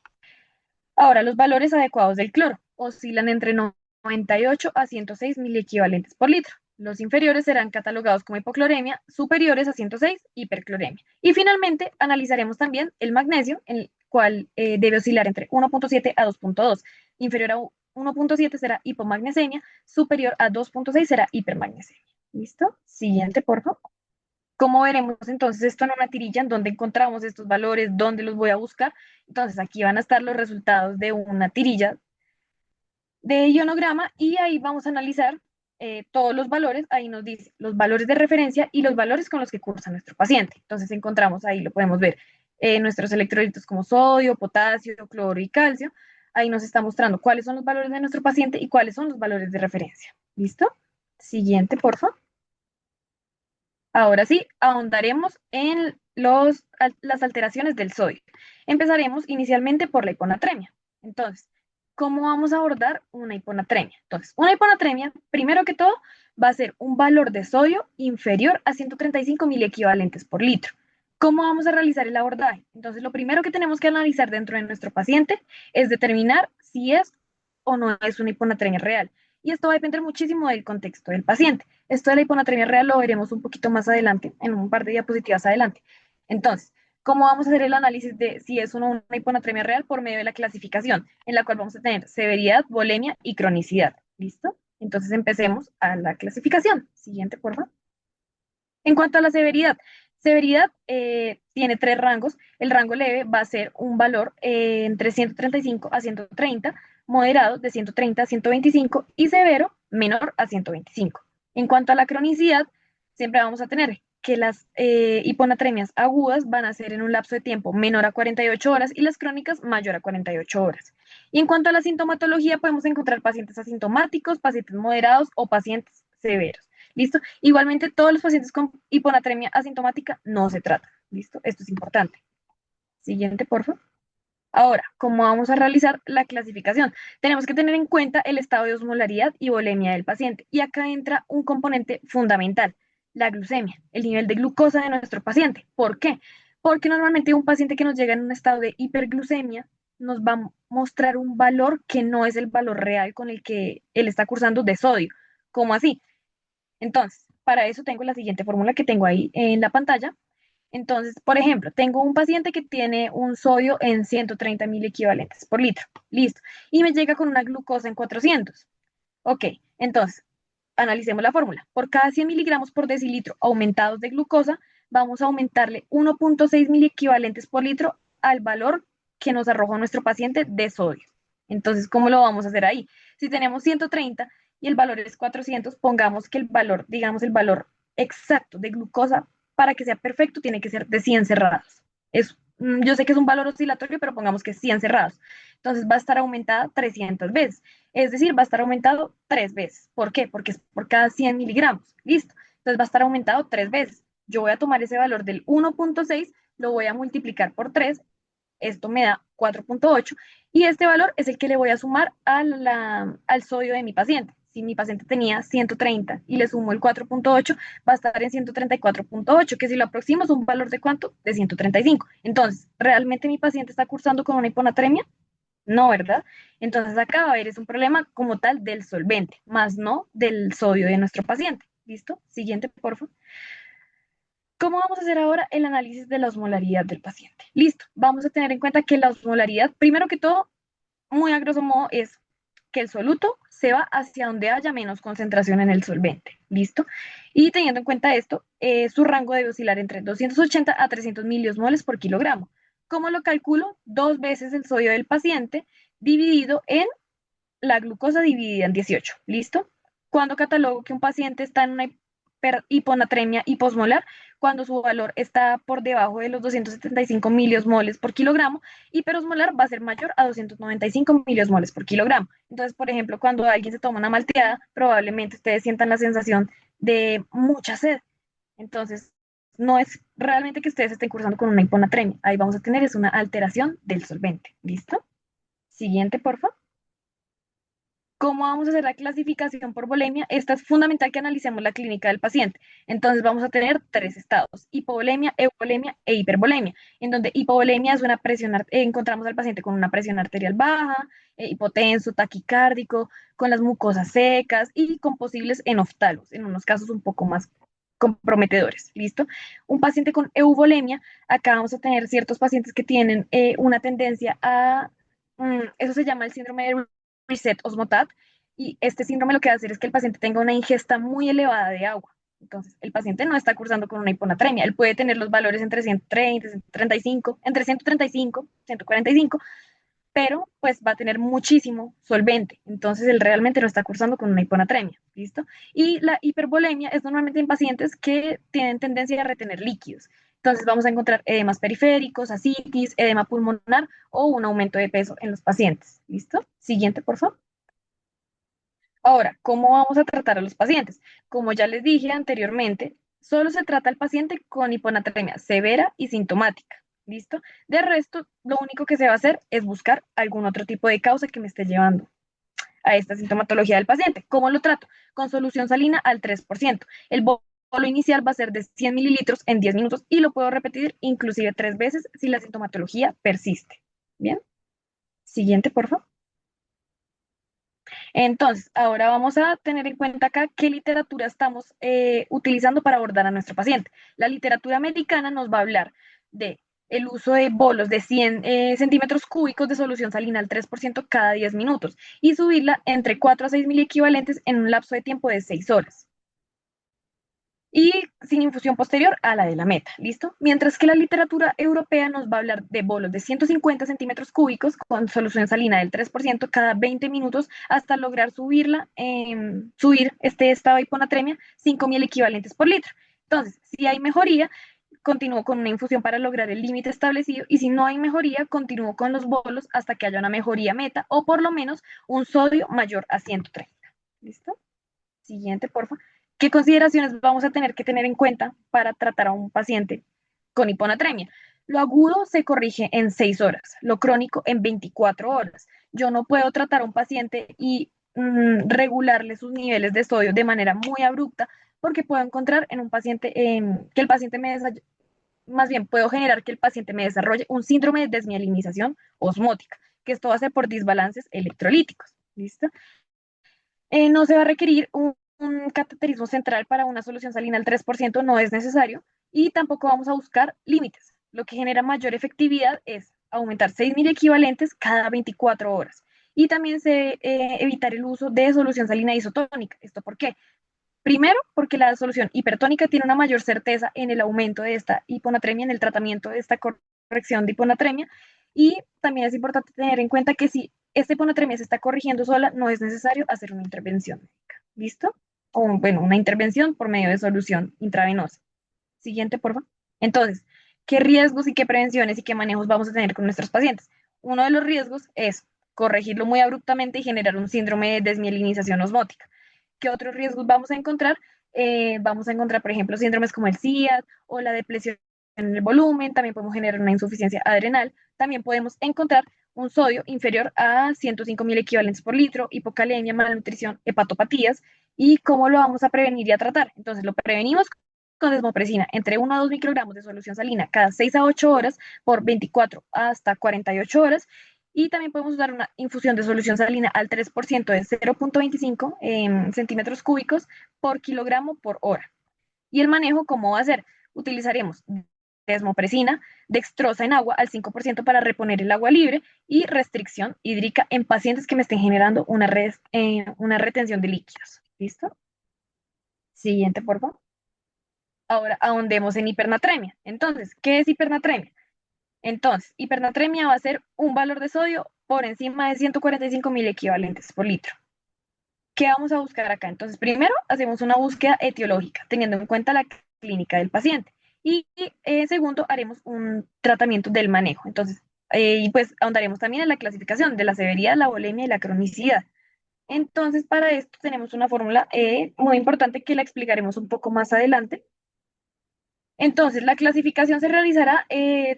Ahora, los valores adecuados del cloro oscilan entre 98 a 106 miliequivalentes por litro. Los inferiores serán catalogados como hipocloremia, superiores a 106, hipercloremia. Y finalmente, analizaremos también el magnesio, el cual debe oscilar entre 1.7 a 2.2. Inferior a 1.7 será hipomagnesemia, superior a 2.6 será hipermagnesemia. ¿Listo? Siguiente, por favor. ¿Cómo veremos entonces esto en una tirilla? ¿En dónde encontramos estos valores? ¿Dónde los voy a buscar? Entonces aquí van a estar los resultados de una tirilla de ionograma y ahí vamos a analizar todos los valores. Ahí nos dice los valores de referencia y los valores con los que cursa nuestro paciente. Entonces encontramos ahí, lo podemos ver, nuestros electrolitos como sodio, potasio, cloro y calcio. Ahí nos está mostrando cuáles son los valores de nuestro paciente y cuáles son los valores de referencia. ¿Listo? Siguiente, por favor. Ahora sí, ahondaremos en las alteraciones del sodio. Empezaremos inicialmente por la hiponatremia. Entonces, ¿cómo vamos a abordar una hiponatremia? Entonces, una hiponatremia, primero que todo, va a ser un valor de sodio inferior a 135 miliequivalentes por litro. ¿Cómo vamos a realizar el abordaje? Entonces, lo primero que tenemos que analizar dentro de nuestro paciente es determinar si es o no es una hiponatremia real. Y esto va a depender muchísimo del contexto del paciente. Esto de la hiponatremia real lo veremos un poquito más adelante, en un par de diapositivas adelante. Entonces, ¿cómo vamos a hacer el análisis de si es una hiponatremia real? Por medio de la clasificación, en la cual vamos a tener severidad, volemia y cronicidad. ¿Listo? Entonces empecemos a la clasificación. Siguiente, por favor. En cuanto a la severidad, tiene tres rangos. El rango leve va a ser un valor entre 135 a 130, moderado de 130 a 125 y severo menor a 125. En cuanto a la cronicidad, siempre vamos a tener que las hiponatremias agudas van a ser en un lapso de tiempo menor a 48 horas y las crónicas mayor a 48 horas. Y en cuanto a la sintomatología, podemos encontrar pacientes asintomáticos, pacientes moderados o pacientes severos. ¿Listo? Igualmente, todos los pacientes con hiponatremia asintomática no se tratan. ¿Listo? Esto es importante. Siguiente, por favor. Ahora, ¿cómo vamos a realizar la clasificación? Tenemos que tener en cuenta el estado de osmolaridad y volemia del paciente. Y acá entra un componente fundamental, la glucemia, el nivel de glucosa de nuestro paciente. ¿Por qué? Porque normalmente un paciente que nos llega en un estado de hiperglucemia nos va a mostrar un valor que no es el valor real con el que él está cursando de sodio. ¿Cómo así? Entonces, para eso tengo la siguiente fórmula que tengo ahí en la pantalla. Entonces, por ejemplo, tengo un paciente que tiene un sodio en 130 mil equivalentes por litro. Listo. Y me llega con una glucosa en 400. Ok, entonces, analicemos la fórmula. Por cada 100 miligramos por decilitro aumentados de glucosa, vamos a aumentarle 1.6 mil equivalentes por litro al valor que nos arrojó nuestro paciente de sodio. Entonces, ¿cómo lo vamos a hacer ahí? Si tenemos 130 y el valor es 400, pongamos que el valor, digamos el valor exacto de glucosa para que sea perfecto tiene que ser de 100 cerrados. Yo sé que es un valor oscilatorio, pero pongamos que es 100 cerrados. Entonces va a estar aumentada 300 veces. Es decir, va a estar aumentado 3 veces. ¿Por qué? Porque es por cada 100 miligramos. Listo. Entonces va a estar aumentado 3 veces. Yo voy a tomar ese valor del 1.6, lo voy a multiplicar por 3. Esto me da 4.8, y este valor es el que le voy a sumar al sodio de mi paciente. Si mi paciente tenía 130 y le sumo el 4.8, va a estar en 134.8, que si lo aproximo es un valor de ¿cuánto? De 135. Entonces, ¿realmente mi paciente está cursando con una hiponatremia? No, ¿verdad? Entonces acá va a haber es un problema como tal del solvente, más no del sodio de nuestro paciente. ¿Listo? Siguiente, por favor. ¿Cómo vamos a hacer ahora el análisis de la osmolaridad del paciente? Listo, vamos a tener en cuenta que la osmolaridad, primero que todo, muy a grosso modo, es que el soluto se va hacia donde haya menos concentración en el solvente. ¿Listo? Y teniendo en cuenta esto, su rango debe oscilar entre 280 a 300 miliosmoles por kilogramo. ¿Cómo lo calculo? Dos veces el sodio del paciente dividido en la glucosa dividida en 18. ¿Listo? Cuando catalogo que un paciente está en una hiponatremia hiposmolar, cuando su valor está por debajo de los 275 miliosmoles por kilogramo, hiperosmolar va a ser mayor a 295 miliosmoles por kilogramo. Entonces, por ejemplo, cuando alguien se toma una malteada, probablemente ustedes sientan la sensación de mucha sed. Entonces, no es realmente que ustedes estén cursando con una hiponatremia. Ahí vamos a tener es una alteración del solvente. ¿Listo? Siguiente, por favor. ¿Cómo vamos a hacer la clasificación por volemia? Esta es fundamental que analicemos la clínica del paciente. Entonces vamos a tener tres estados: hipovolemia, euvolemia e hipervolemia, en donde hipovolemia es una presión, encontramos al paciente con una presión arterial baja, hipotenso, taquicárdico, con las mucosas secas y con posibles enoftalos, en unos casos un poco más comprometedores. ¿Listo? Un paciente con euvolemia, acá vamos a tener ciertos pacientes que tienen una tendencia a, eso se llama el síndrome de reset osmotat, y este síndrome lo que va a hacer es que el paciente tenga una ingesta muy elevada de agua. Entonces, el paciente no está cursando con una hiponatremia. Él puede tener los valores entre 130, 135, entre 135, 145, pero pues va a tener muchísimo solvente. Entonces, él realmente no está cursando con una hiponatremia. ¿Listo? Y la hipervolemia es normalmente en pacientes que tienen tendencia a retener líquidos. Entonces, vamos a encontrar edemas periféricos, ascitis, edema pulmonar o un aumento de peso en los pacientes. ¿Listo? Siguiente, por favor. Ahora, ¿cómo vamos a tratar a los pacientes? Como ya les dije anteriormente, solo se trata al paciente con hiponatremia severa y sintomática. ¿Listo? De resto, lo único que se va a hacer es buscar algún otro tipo de causa que me esté llevando a esta sintomatología del paciente. ¿Cómo lo trato? Con solución salina al 3%. El bolo inicial va a ser de 100 mililitros en 10 minutos y lo puedo repetir inclusive 3 veces si la sintomatología persiste. Bien. Siguiente, por favor. Entonces, ahora vamos a tener en cuenta acá qué literatura estamos utilizando para abordar a nuestro paciente. La literatura americana nos va a hablar de el uso de bolos de 100 centímetros cúbicos de solución salina al 3% cada 10 minutos y subirla entre 4 a 6 mil equivalentes en un lapso de tiempo de 6 horas y sin infusión posterior a la de la meta, ¿listo? Mientras que la literatura europea nos va a hablar de bolos de 150 centímetros cúbicos con solución salina del 3% cada 20 minutos hasta lograr subir este estado de hiponatremia 5.000 equivalentes por litro. Entonces, si hay mejoría, continúo con una infusión para lograr el límite establecido y si no hay mejoría, continúo con los bolos hasta que haya una mejoría meta o por lo menos un sodio mayor a 130. ¿Listo? Siguiente, por favor. ¿Qué consideraciones vamos a tener que tener en cuenta para tratar a un paciente con hiponatremia? Lo agudo se corrige en 6 horas, lo crónico en 24 horas. Yo no puedo tratar a un paciente y regularle sus niveles de sodio de manera muy abrupta porque puedo encontrar en un paciente que el paciente más bien puedo generar que el paciente me desarrolle un síndrome de desmielinización osmótica, que esto va a ser por desbalances electrolíticos. ¿Listo? No se va a requerir un cateterismo central para una solución salina al 3%, no es necesario, y tampoco vamos a buscar límites. Lo que genera mayor efectividad es aumentar 6.000 equivalentes cada 24 horas. Y también evitar el uso de solución salina isotónica. ¿Esto por qué? Primero, porque la solución hipertónica tiene una mayor certeza en el aumento de esta hiponatremia, en el tratamiento de esta corrección de hiponatremia. Y también es importante tener en cuenta que si esta hiponatremia se está corrigiendo sola, no es necesario hacer una intervención médica. ¿Listo? O, bueno, una intervención por medio de solución intravenosa. Siguiente, por favor. Entonces, ¿qué riesgos y qué prevenciones y qué manejos vamos a tener con nuestros pacientes? Uno de los riesgos es corregirlo muy abruptamente y generar un síndrome de desmielinización osmótica. ¿Qué otros riesgos vamos a encontrar? Vamos a encontrar, por ejemplo, síndromes como el CIAD o la depresión en el volumen, también podemos generar una insuficiencia adrenal, también podemos encontrar un sodio inferior a 105.000 equivalentes por litro, hipocalemia, malnutrición, hepatopatías. ¿Y cómo lo vamos a prevenir y a tratar? Entonces lo prevenimos con desmopresina entre 1 a 2 microgramos de solución salina cada 6 a 8 horas por 24 hasta 48 horas. Y también podemos usar una infusión de solución salina al 3% de 0.25 centímetros cúbicos por kilogramo por hora. ¿Y el manejo cómo va a ser? Utilizaremos desmopresina, dextrosa en agua al 5% para reponer el agua libre y restricción hídrica en pacientes que me estén generando una retención de líquidos. ¿Listo? Siguiente, por favor. Ahora ahondemos en hipernatremia. Entonces, ¿qué es hipernatremia? Entonces, hipernatremia va a ser un valor de sodio por encima de 145.000 equivalentes por litro. ¿Qué vamos a buscar acá? Entonces, primero hacemos una búsqueda etiológica, teniendo en cuenta la clínica del paciente. Y segundo, haremos un tratamiento del manejo. Entonces, y pues ahondaremos también en la clasificación de la severidad, la volemia y la cronicidad. Entonces, para esto tenemos una fórmula muy importante que la explicaremos un poco más adelante. Entonces, la clasificación se realizará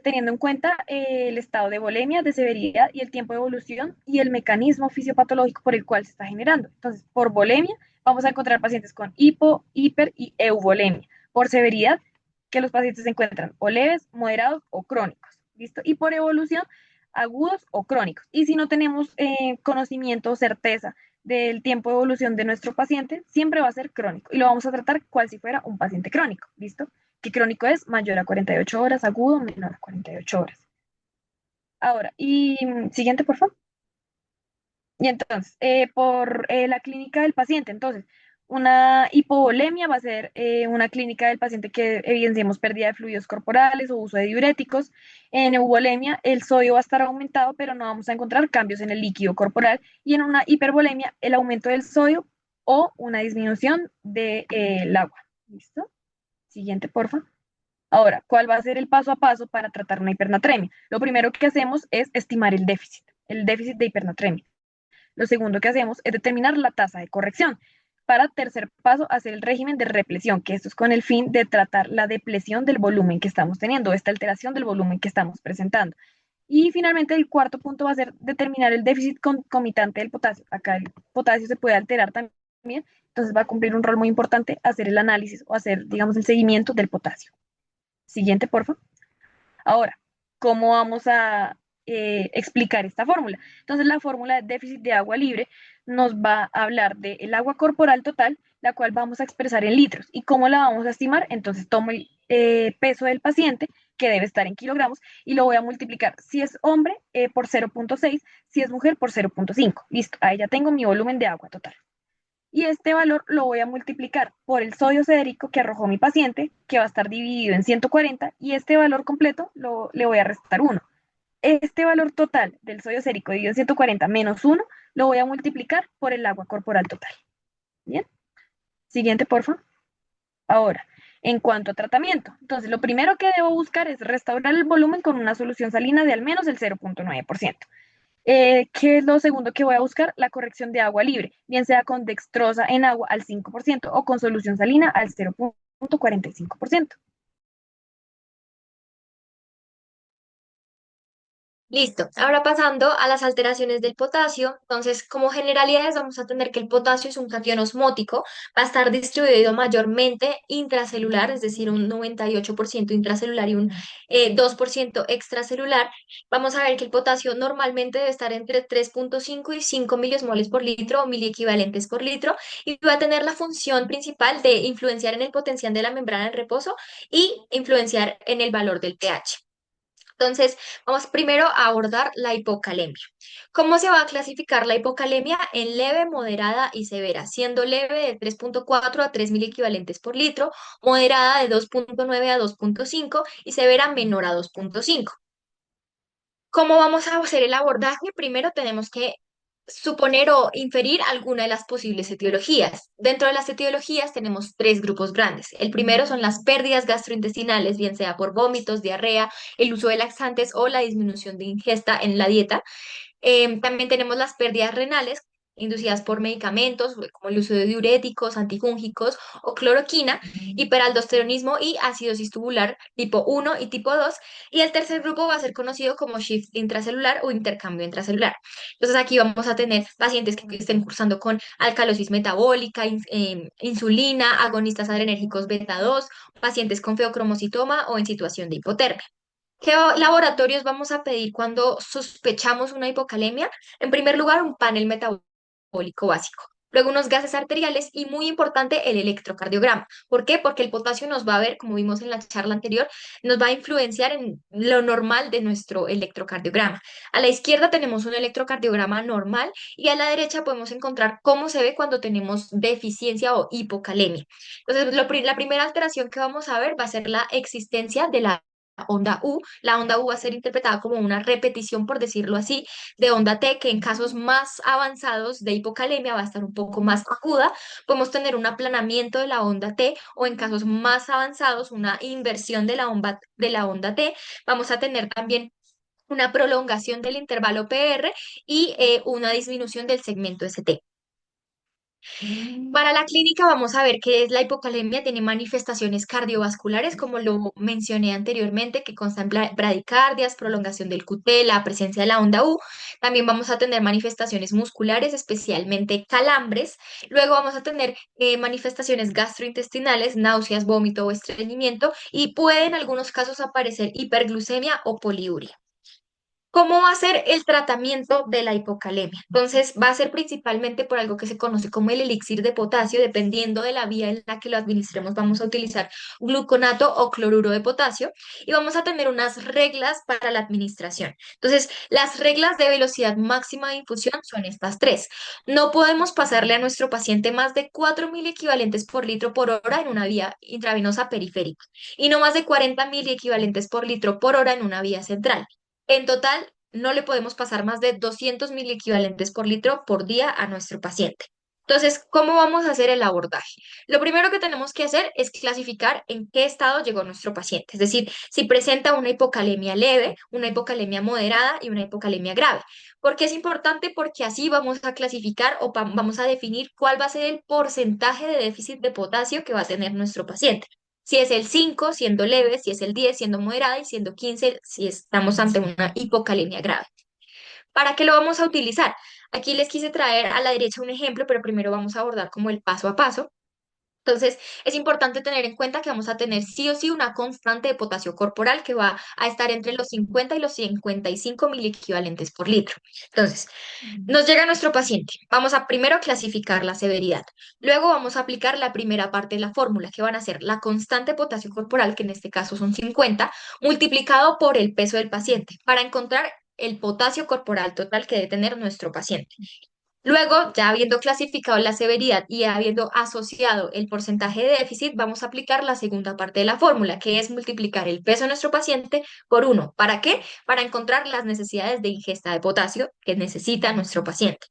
teniendo en cuenta el estado de volemia, de severidad y el tiempo de evolución y el mecanismo fisiopatológico por el cual se está generando. Entonces, por volemia vamos a encontrar pacientes con hipo, hiper y euvolemia. Por severidad, que los pacientes se encuentran o leves, moderados o crónicos. ¿Listo? Y por evolución, agudos o crónicos. Y si no tenemos conocimiento o certeza del tiempo de evolución de nuestro paciente, siempre va a ser crónico. Y lo vamos a tratar cual si fuera un paciente crónico. ¿Listo? Que crónico es mayor a 48 horas, agudo menor a 48 horas. Ahora, y siguiente, por favor. Y entonces, por la clínica del paciente, entonces, una hipovolemia va a ser una clínica del paciente que evidenciemos pérdida de fluidos corporales o uso de diuréticos. En euvolemia, el sodio va a estar aumentado, pero no vamos a encontrar cambios en el líquido corporal. Y en una hipervolemia, el aumento del sodio o una disminución del agua. ¿Listo? Siguiente, por favor. Ahora, ¿cuál va a ser el paso a paso para tratar una hipernatremia? Lo primero que hacemos es estimar el déficit de hipernatremia. Lo segundo que hacemos es determinar la tasa de corrección. Para tercer paso, hacer el régimen de represión, que esto es con el fin de tratar la depresión del volumen que estamos teniendo, esta alteración del volumen que estamos presentando. Y finalmente, el cuarto punto va a ser determinar el déficit concomitante del potasio. Acá el potasio se puede alterar también, entonces va a cumplir un rol muy importante hacer el análisis o hacer, digamos, el seguimiento del potasio. Siguiente, por favor. Ahora, ¿cómo vamos a explicar esta fórmula? Entonces, la fórmula de déficit de agua libre nos va a hablar del agua corporal total, la cual vamos a expresar en litros. ¿Y cómo la vamos a estimar? Entonces, tomo el peso del paciente, que debe estar en kilogramos, y lo voy a multiplicar, si es hombre, por 0.6, si es mujer, por 0.5. Listo, ahí ya tengo mi volumen de agua total. Y este valor lo voy a multiplicar por el sodio sérico que arrojó mi paciente, que va a estar dividido en 140, y este valor completo le voy a restar 1. Este valor total del sodio sérico dividido en 140 menos 1 lo voy a multiplicar por el agua corporal total. Bien. Siguiente, por favor. Ahora, en cuanto a tratamiento, entonces lo primero que debo buscar es restaurar el volumen con una solución salina de al menos el 0.9%. ¿Qué es lo segundo que voy a buscar? La corrección de agua libre, bien sea con dextrosa en agua al 5% o con solución salina al 0.45%. Listo. Ahora pasando a las alteraciones del potasio. Entonces, como generalidades, vamos a tener que el potasio es un catión osmótico, va a estar distribuido mayormente intracelular, es decir, un 98% intracelular y un 2% extracelular. Vamos a ver que el potasio normalmente debe estar entre 3.5 y 5 miliosmoles por litro o miliequivalentes por litro y va a tener la función principal de influenciar en el potencial de la membrana de reposo y influenciar en el valor del pH. Entonces, vamos primero a abordar la hipocalemia. ¿Cómo se va a clasificar la hipocalemia? En leve, moderada y severa, siendo leve de 3.4 a 3 mil equivalentes por litro, moderada de 2.9 a 2.5 y severa menor a 2.5. ¿Cómo vamos a hacer el abordaje? Primero tenemos que suponer o inferir alguna de las posibles etiologías. Dentro de las etiologías tenemos tres grupos grandes. El primero son las pérdidas gastrointestinales, bien sea por vómitos, diarrea, el uso de laxantes o la disminución de ingesta en la dieta. También tenemos las pérdidas renales, inducidas por medicamentos como el uso de diuréticos, antifúngicos o cloroquina, hiperaldosteronismo y acidosis tubular tipo 1 y tipo 2. Y el tercer grupo va a ser conocido como shift intracelular o intercambio intracelular. Entonces aquí vamos a tener pacientes que estén cursando con alcalosis metabólica, insulina, agonistas adrenérgicos beta 2, pacientes con feocromocitoma o en situación de hipotermia. ¿Qué laboratorios vamos a pedir cuando sospechamos una hipocalemia? En primer lugar, un panel metabólico básico. Luego unos gases arteriales y muy importante el electrocardiograma. ¿Por qué? Porque el potasio nos va a ver, como vimos en la charla anterior, nos va a influenciar en lo normal de nuestro electrocardiograma. A la izquierda tenemos un electrocardiograma normal y a la derecha podemos encontrar cómo se ve cuando tenemos deficiencia o hipocalemia. Entonces, la primera alteración que vamos a ver va a ser la existencia de la onda U. La onda U va a ser interpretada como una repetición, por decirlo así, de onda T, que en casos más avanzados de hipocalemia va a estar un poco más aguda. Podemos tener un aplanamiento de la onda T o en casos más avanzados una inversión de la onda T. Vamos a tener también una prolongación del intervalo PR y una disminución del segmento ST. Para la clínica vamos a ver que es la hipocalemia, tiene manifestaciones cardiovasculares, como lo mencioné anteriormente, que constan bradicardias, prolongación del QT, la presencia de la onda U. También vamos a tener manifestaciones musculares, especialmente calambres. Luego vamos a tener manifestaciones gastrointestinales, náuseas, vómito o estreñimiento, y puede en algunos casos aparecer hiperglucemia o poliuria. ¿Cómo va a ser el tratamiento de la hipocalemia? Entonces, va a ser principalmente por algo que se conoce como el elixir de potasio. Dependiendo de la vía en la que lo administremos, vamos a utilizar gluconato o cloruro de potasio y vamos a tener unas reglas para la administración. Entonces, las reglas de velocidad máxima de infusión son estas tres. No podemos pasarle a nuestro paciente más de 4.000 equivalentes por litro por hora en una vía intravenosa periférica y no más de 40.000 equivalentes por litro por hora en una vía central. En total, no le podemos pasar más de 200.000 equivalentes por litro por día a nuestro paciente. Entonces, ¿cómo vamos a hacer el abordaje? Lo primero que tenemos que hacer es clasificar en qué estado llegó nuestro paciente, es decir, si presenta una hipocalemia leve, una hipocalemia moderada y una hipocalemia grave. ¿Por qué es importante? Porque así vamos a clasificar o vamos a definir cuál va a ser el porcentaje de déficit de potasio que va a tener nuestro paciente. Si es el 5 siendo leve, si es el 10 siendo moderada y siendo 15 si estamos ante una hipocalemia grave. ¿Para qué lo vamos a utilizar? Aquí les quise traer a la derecha un ejemplo, pero primero vamos a abordar como el paso a paso. Entonces, es importante tener en cuenta que vamos a tener sí o sí una constante de potasio corporal que va a estar entre los 50 y los 55.000 equivalentes por litro. Entonces, nos llega nuestro paciente. Vamos a primero clasificar la severidad. Luego vamos a aplicar la primera parte de la fórmula, que van a ser la constante de potasio corporal, que en este caso son 50, multiplicado por el peso del paciente, para encontrar el potasio corporal total que debe tener nuestro paciente. Luego, ya habiendo clasificado la severidad y habiendo asociado el porcentaje de déficit, vamos a aplicar la segunda parte de la fórmula, que es multiplicar el peso de nuestro paciente por 1. ¿Para qué? Para encontrar las necesidades de ingesta de potasio que necesita nuestro paciente.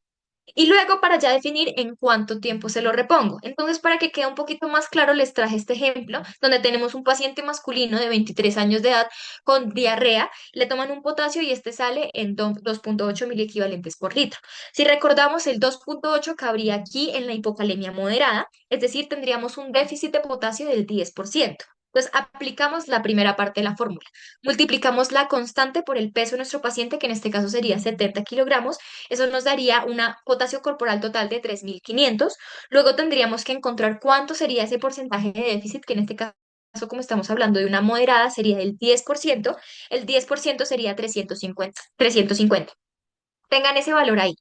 Y luego para ya definir en cuánto tiempo se lo repongo. Entonces, para que quede un poquito más claro, les traje este ejemplo donde tenemos un paciente masculino de 23 años de edad con diarrea, le toman un potasio y este sale en 2.8 mil equivalentes por litro. Si recordamos, el 2.8 cabría aquí en la hipocalemia moderada, es decir, tendríamos un déficit de potasio del 10%. Entonces, aplicamos la primera parte de la fórmula. Multiplicamos la constante por el peso de nuestro paciente, que en este caso sería 70 kilogramos. Eso nos daría una potasio corporal total de 3.500. Luego tendríamos que encontrar cuánto sería ese porcentaje de déficit, que en este caso, como estamos hablando de una moderada, sería del 10%. El 10% sería 350. Tengan ese valor ahí.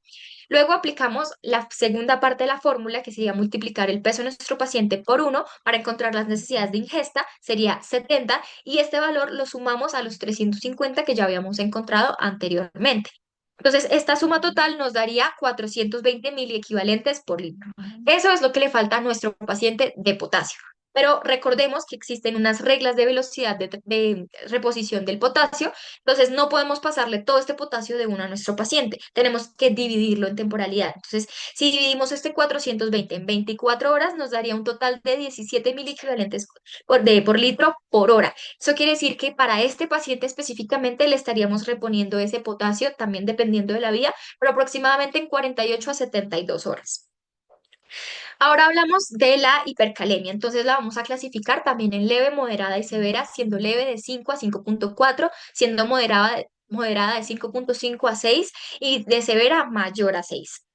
Luego aplicamos la segunda parte de la fórmula, que sería multiplicar el peso de nuestro paciente por 1 para encontrar las necesidades de ingesta, sería 70, y este valor lo sumamos a los 350 que ya habíamos encontrado anteriormente. Entonces, esta suma total nos daría 420.000 equivalentes por litro. Eso es lo que le falta a nuestro paciente de potasio. Pero recordemos que existen unas reglas de velocidad de reposición del potasio, entonces no podemos pasarle todo este potasio de uno a nuestro paciente, tenemos que dividirlo en temporalidad. Entonces, si dividimos este 420 en 24 horas, nos daría un total de 17 miliequivalentes por litro por hora. Eso quiere decir que para este paciente específicamente le estaríamos reponiendo ese potasio, también dependiendo de la vía, pero aproximadamente en 48 a 72 horas. Ahora hablamos de la hipercalemia, entonces la vamos a clasificar también en leve, moderada y severa, siendo leve de 5 a 5,4, siendo moderada de 5,5 a 6 y de severa mayor a 6.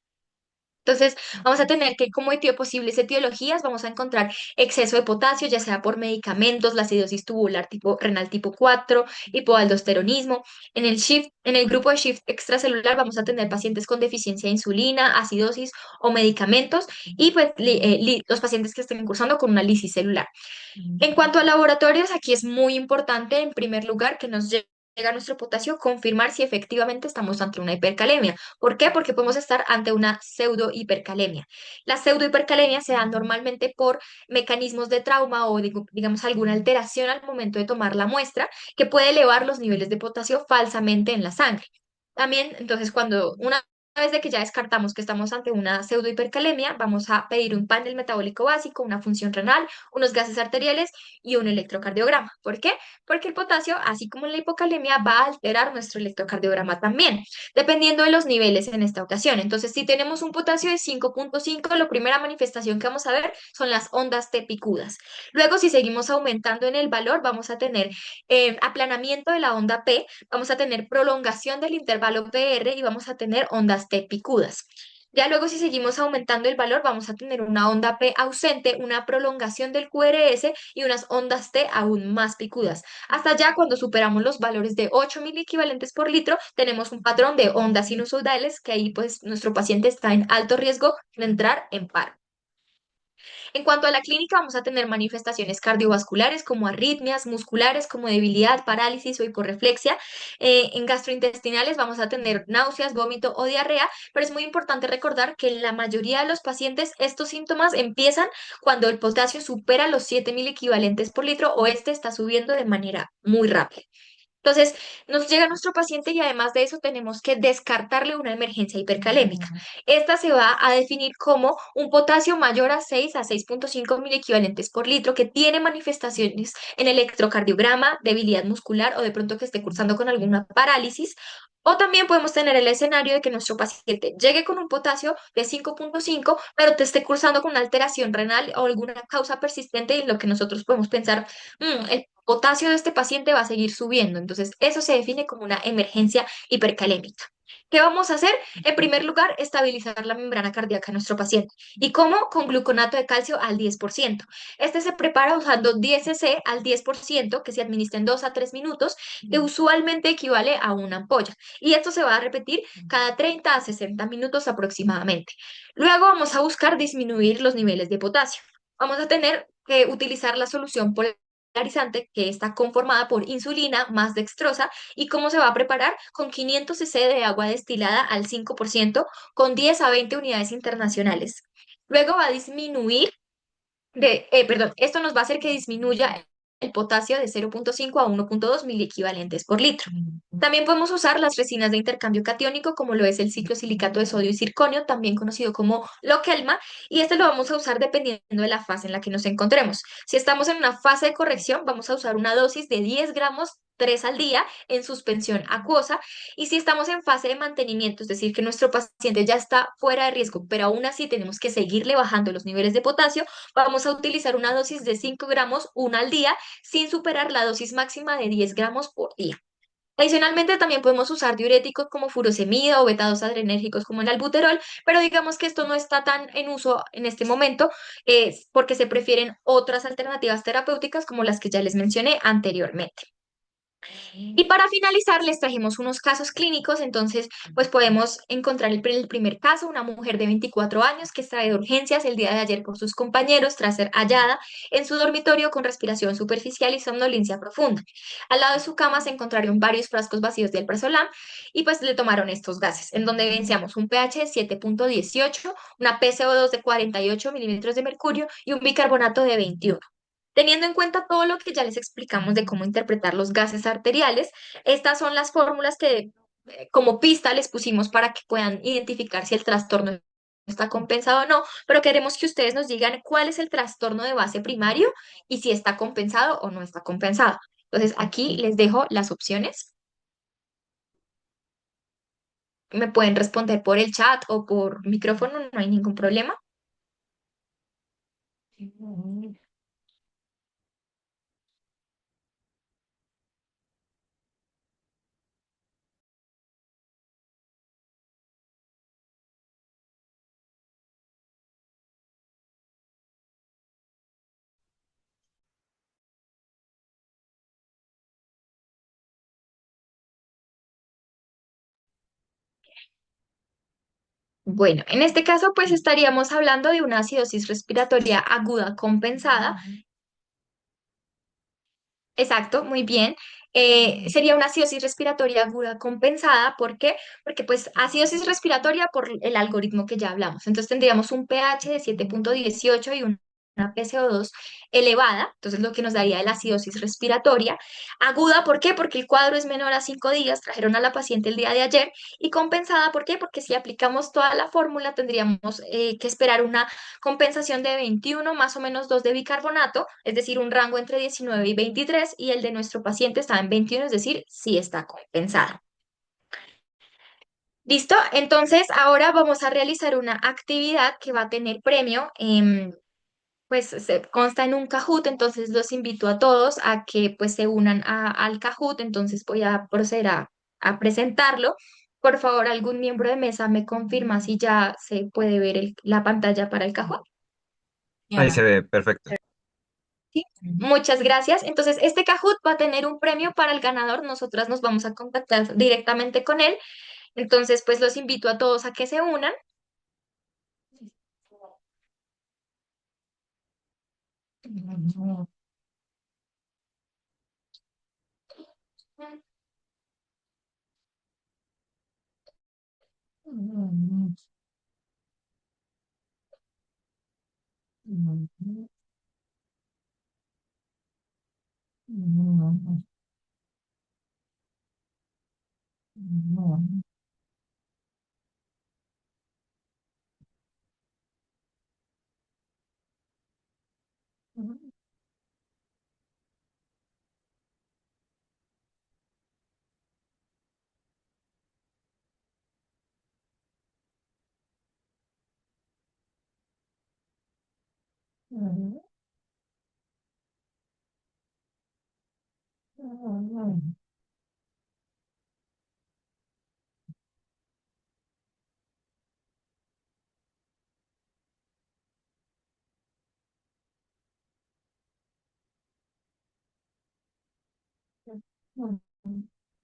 Entonces, vamos a tener que, como posibles etiologías, vamos a encontrar exceso de potasio, ya sea por medicamentos, la acidosis tubular tipo renal tipo 4, hipoaldosteronismo. En el grupo de Shift extracelular vamos a tener pacientes con deficiencia de insulina, acidosis o medicamentos y pues los pacientes que estén cursando con una lisis celular. En cuanto a laboratorios, aquí es muy importante, en primer lugar, que nos llega nuestro potasio, confirmar si efectivamente estamos ante una hipercalemia. ¿Por qué? Porque podemos estar ante una pseudohipercalemia. La pseudohipercalemia se da normalmente por mecanismos de trauma o, digamos, alguna alteración al momento de tomar la muestra que puede elevar los niveles de potasio falsamente en la sangre. También, entonces, cuando una vez de que ya descartamos que estamos ante una pseudohipercalemia, vamos a pedir un panel metabólico básico, una función renal, unos gases arteriales y un electrocardiograma. ¿Por qué? Porque el potasio, así como en la hipocalemia, va a alterar nuestro electrocardiograma también, dependiendo de los niveles en esta ocasión. Entonces, si tenemos un potasio de 5,5, la primera manifestación que vamos a ver son las ondas T picudas. Luego, si seguimos aumentando en el valor, vamos a tener aplanamiento de la onda P, vamos a tener prolongación del intervalo PR y vamos a tener ondas T picudas. Ya luego, si seguimos aumentando el valor, vamos a tener una onda P ausente, una prolongación del QRS y unas ondas T aún más picudas. Hasta ya, cuando superamos los valores de 8 miliequivalentes por litro, tenemos un patrón de ondas sinusoidales que ahí pues nuestro paciente está en alto riesgo de entrar en paro. En cuanto a la clínica, vamos a tener manifestaciones cardiovasculares como arritmias, musculares como debilidad, parálisis o hiporreflexia. En gastrointestinales vamos a tener náuseas, vómito o diarrea, pero es muy importante recordar que en la mayoría de los pacientes estos síntomas empiezan cuando el potasio supera los 7 mil equivalentes por litro o este está subiendo de manera muy rápida. Entonces, nos llega nuestro paciente y además de eso tenemos que descartarle una emergencia hipercalémica. Esta se va a definir como un potasio mayor a 6 a 6,5 mil equivalentes por litro que tiene manifestaciones en electrocardiograma, debilidad muscular o de pronto que esté cursando con alguna parálisis. O también podemos tener el escenario de que nuestro paciente llegue con un potasio de 5,5, pero te esté cursando con una alteración renal o alguna causa persistente en lo que nosotros podemos pensar, el potasio de este paciente va a seguir subiendo. Entonces, eso se define como una emergencia hipercalémica. ¿Qué vamos a hacer? En primer lugar, estabilizar la membrana cardíaca de nuestro paciente. ¿Y cómo? Con gluconato de calcio al 10%. Este se prepara usando 10 cc al 10% que se administra en 2 a 3 minutos, que usualmente equivale a una ampolla. Y esto se va a repetir cada 30 a 60 minutos aproximadamente. Luego vamos a buscar disminuir los niveles de potasio. Vamos a tener que utilizar la solución polarizante que está conformada por insulina más dextrosa. ¿Y cómo se va a preparar? Con 500 cc de agua destilada al 5% con 10 a 20 unidades internacionales. Luego va a disminuir perdón, esto nos va a hacer que disminuya el potasio de 0,5 a 1,2 miliequivalentes por litro. También podemos usar las resinas de intercambio catiónico, como lo es el ciclosilicato de sodio y circonio, también conocido como Lokelma, y este lo vamos a usar dependiendo de la fase en la que nos encontremos. Si estamos en una fase de corrección, vamos a usar una dosis de 10 gramos 3 al día en suspensión acuosa, y si estamos en fase de mantenimiento, es decir, que nuestro paciente ya está fuera de riesgo, pero aún así tenemos que seguirle bajando los niveles de potasio, vamos a utilizar una dosis de 5 gramos, una al día, sin superar la dosis máxima de 10 gramos por día. Adicionalmente, también podemos usar diuréticos como furosemida o betados adrenérgicos como el albuterol, pero digamos que esto no está tan en uso en este momento, porque se prefieren otras alternativas terapéuticas como las que ya les mencioné anteriormente. Y para finalizar, les trajimos unos casos clínicos, entonces, pues podemos encontrar el primer caso, una mujer de 24 años que extrae de urgencias el día de ayer por sus compañeros tras ser hallada en su dormitorio con respiración superficial y somnolencia profunda. Al lado de su cama se encontraron varios frascos vacíos de alprazolam y pues le tomaron estos gases, en donde evidenciamos un pH de 7,18, una PCO2 de 48 milímetros de mercurio y un bicarbonato de 21. Teniendo en cuenta todo lo que ya les explicamos de cómo interpretar los gases arteriales, estas son las fórmulas que como pista les pusimos para que puedan identificar si el trastorno está compensado o no, pero queremos que ustedes nos digan cuál es el trastorno de base primario y si está compensado o no está compensado. Entonces, aquí les dejo las opciones. Me pueden responder por el chat o por micrófono, no hay ningún problema. Bueno, en este caso, pues estaríamos hablando de una acidosis respiratoria aguda compensada. Exacto, muy bien. Sería una acidosis respiratoria aguda compensada. ¿Por qué? Porque pues acidosis respiratoria por el algoritmo que ya hablamos. Entonces tendríamos un pH de 7,18 y una PCO2 elevada. Entonces lo que nos daría la acidosis respiratoria aguda. ¿Por qué? Porque el cuadro es menor a 5 días. Trajeron a la paciente el día de ayer. Y compensada, ¿por qué? Porque si aplicamos toda la fórmula tendríamos que esperar una compensación de 21 más o menos 2 de bicarbonato, es decir, un rango entre 19 y 23, y el de nuestro paciente está en 21, es decir, sí está compensado. ¿Listo? Entonces, ahora vamos a realizar una actividad que va a tener premio. Pues se consta en un Kahoot, entonces los invito a todos a que pues se unan al Kahoot, entonces voy a proceder a presentarlo. Por favor, algún miembro de mesa me confirma si ya se puede ver la pantalla para el Kahoot. Ahí se ve, perfecto. Sí, muchas gracias. Entonces, este Kahoot va a tener un premio para el ganador. Nosotras nos vamos a contactar directamente con él. Entonces, pues los invito a todos a que se unan.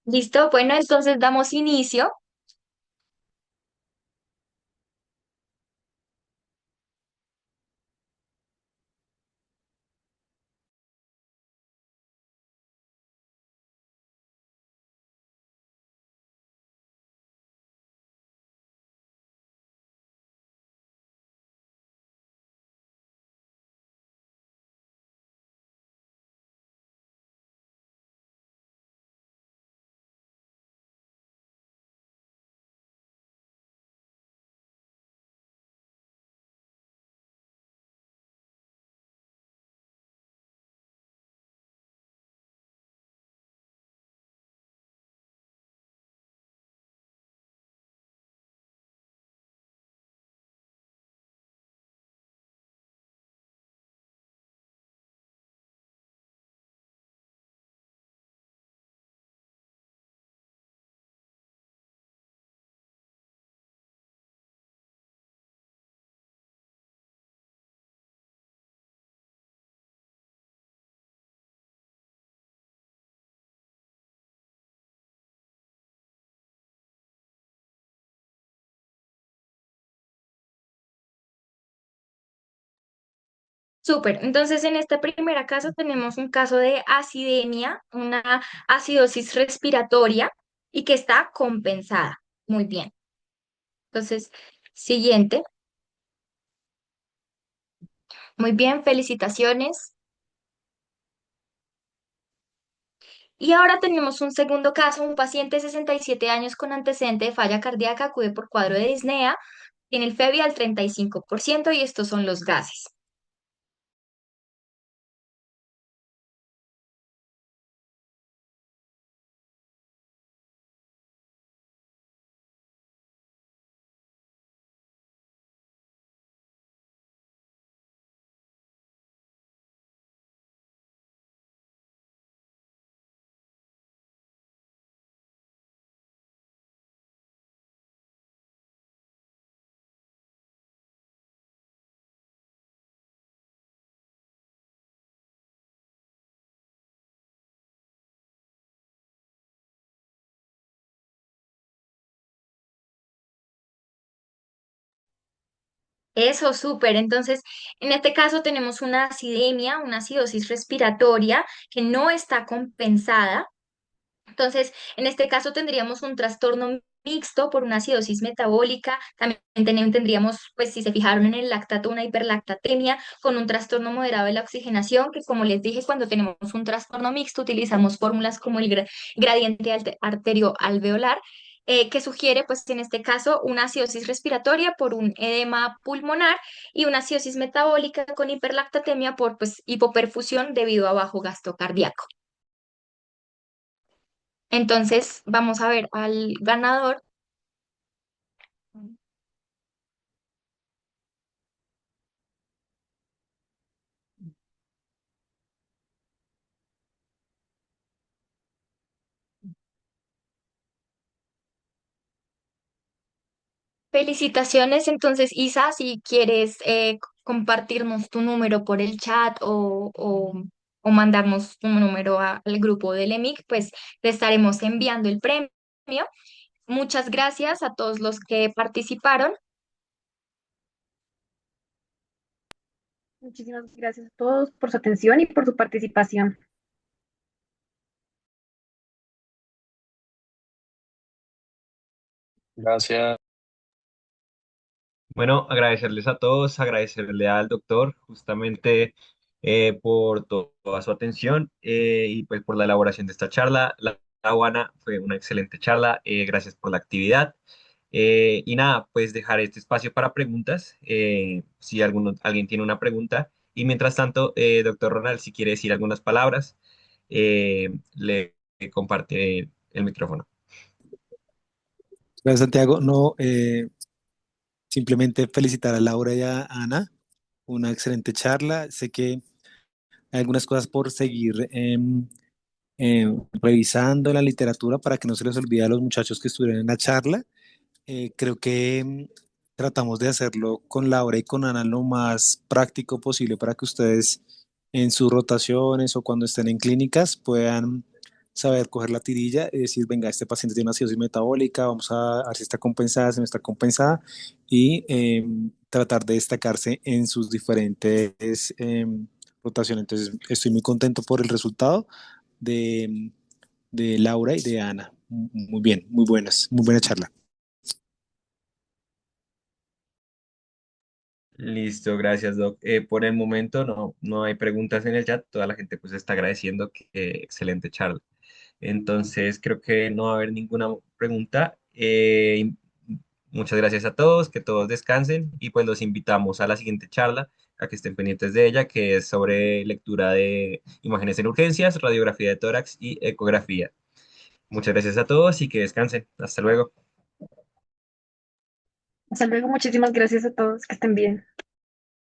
¿Listo? Bueno, entonces damos inicio. Súper. Entonces, en este primer caso tenemos un caso de acidemia, una acidosis respiratoria y que está compensada. Muy bien. Entonces, siguiente. Muy bien, felicitaciones. Y ahora tenemos un segundo caso, un paciente de 67 años con antecedente de falla cardíaca, acude por cuadro de disnea, tiene el FEBI al 35% y estos son los gases. Eso, súper. Entonces, en este caso tenemos una acidemia, una acidosis respiratoria que no está compensada. Entonces, en este caso tendríamos un trastorno mixto por una acidosis metabólica. También tendríamos, pues si se fijaron en el lactato, una hiperlactatemia con un trastorno moderado de la oxigenación, que como les dije, cuando tenemos un trastorno mixto utilizamos fórmulas como el gradiente arterioalveolar, que sugiere, pues en este caso, una acidosis respiratoria por un edema pulmonar y una acidosis metabólica con hiperlactatemia por pues, hipoperfusión debido a bajo gasto cardíaco. Entonces, vamos a ver al ganador. Felicitaciones. Entonces, Isa, si quieres compartirnos tu número por el chat o mandarnos tu número al grupo del EMIC, pues te estaremos enviando el premio. Muchas gracias a todos los que participaron. Muchísimas gracias a todos por su atención y por su participación. Gracias. Bueno, agradecerles a todos, agradecerle al doctor justamente por toda su atención y pues por la elaboración de esta charla. La Juana fue una excelente charla, gracias por la actividad. Y nada, pues dejar este espacio para preguntas, si alguien tiene una pregunta. Y mientras tanto, doctor Ronald, si quiere decir algunas palabras, le comparte el micrófono. Gracias, Santiago. No, simplemente felicitar a Laura y a Ana. Una excelente charla. Sé que hay algunas cosas por seguir revisando la literatura para que no se les olvide a los muchachos que estuvieron en la charla. Creo que tratamos de hacerlo con Laura y con Ana lo más práctico posible para que ustedes en sus rotaciones o cuando estén en clínicas puedan saber coger la tirilla y decir, venga, este paciente tiene una acidosis metabólica, vamos a ver si está compensada, si no está compensada, y tratar de destacarse en sus diferentes rotaciones. Entonces, estoy muy contento por el resultado de, de Laura y de Ana. Muy bien, muy buena charla. Listo, gracias, Doc. Por el momento no hay preguntas en el chat, toda la gente pues está agradeciendo que excelente charla. Entonces creo que no va a haber ninguna pregunta. Muchas gracias a todos, que todos descansen y pues los invitamos a la siguiente charla, a que estén pendientes de ella, que es sobre lectura de imágenes en urgencias, radiografía de tórax y ecografía. Muchas gracias a todos y que descansen. Hasta luego. Hasta luego, muchísimas gracias a todos, que estén bien.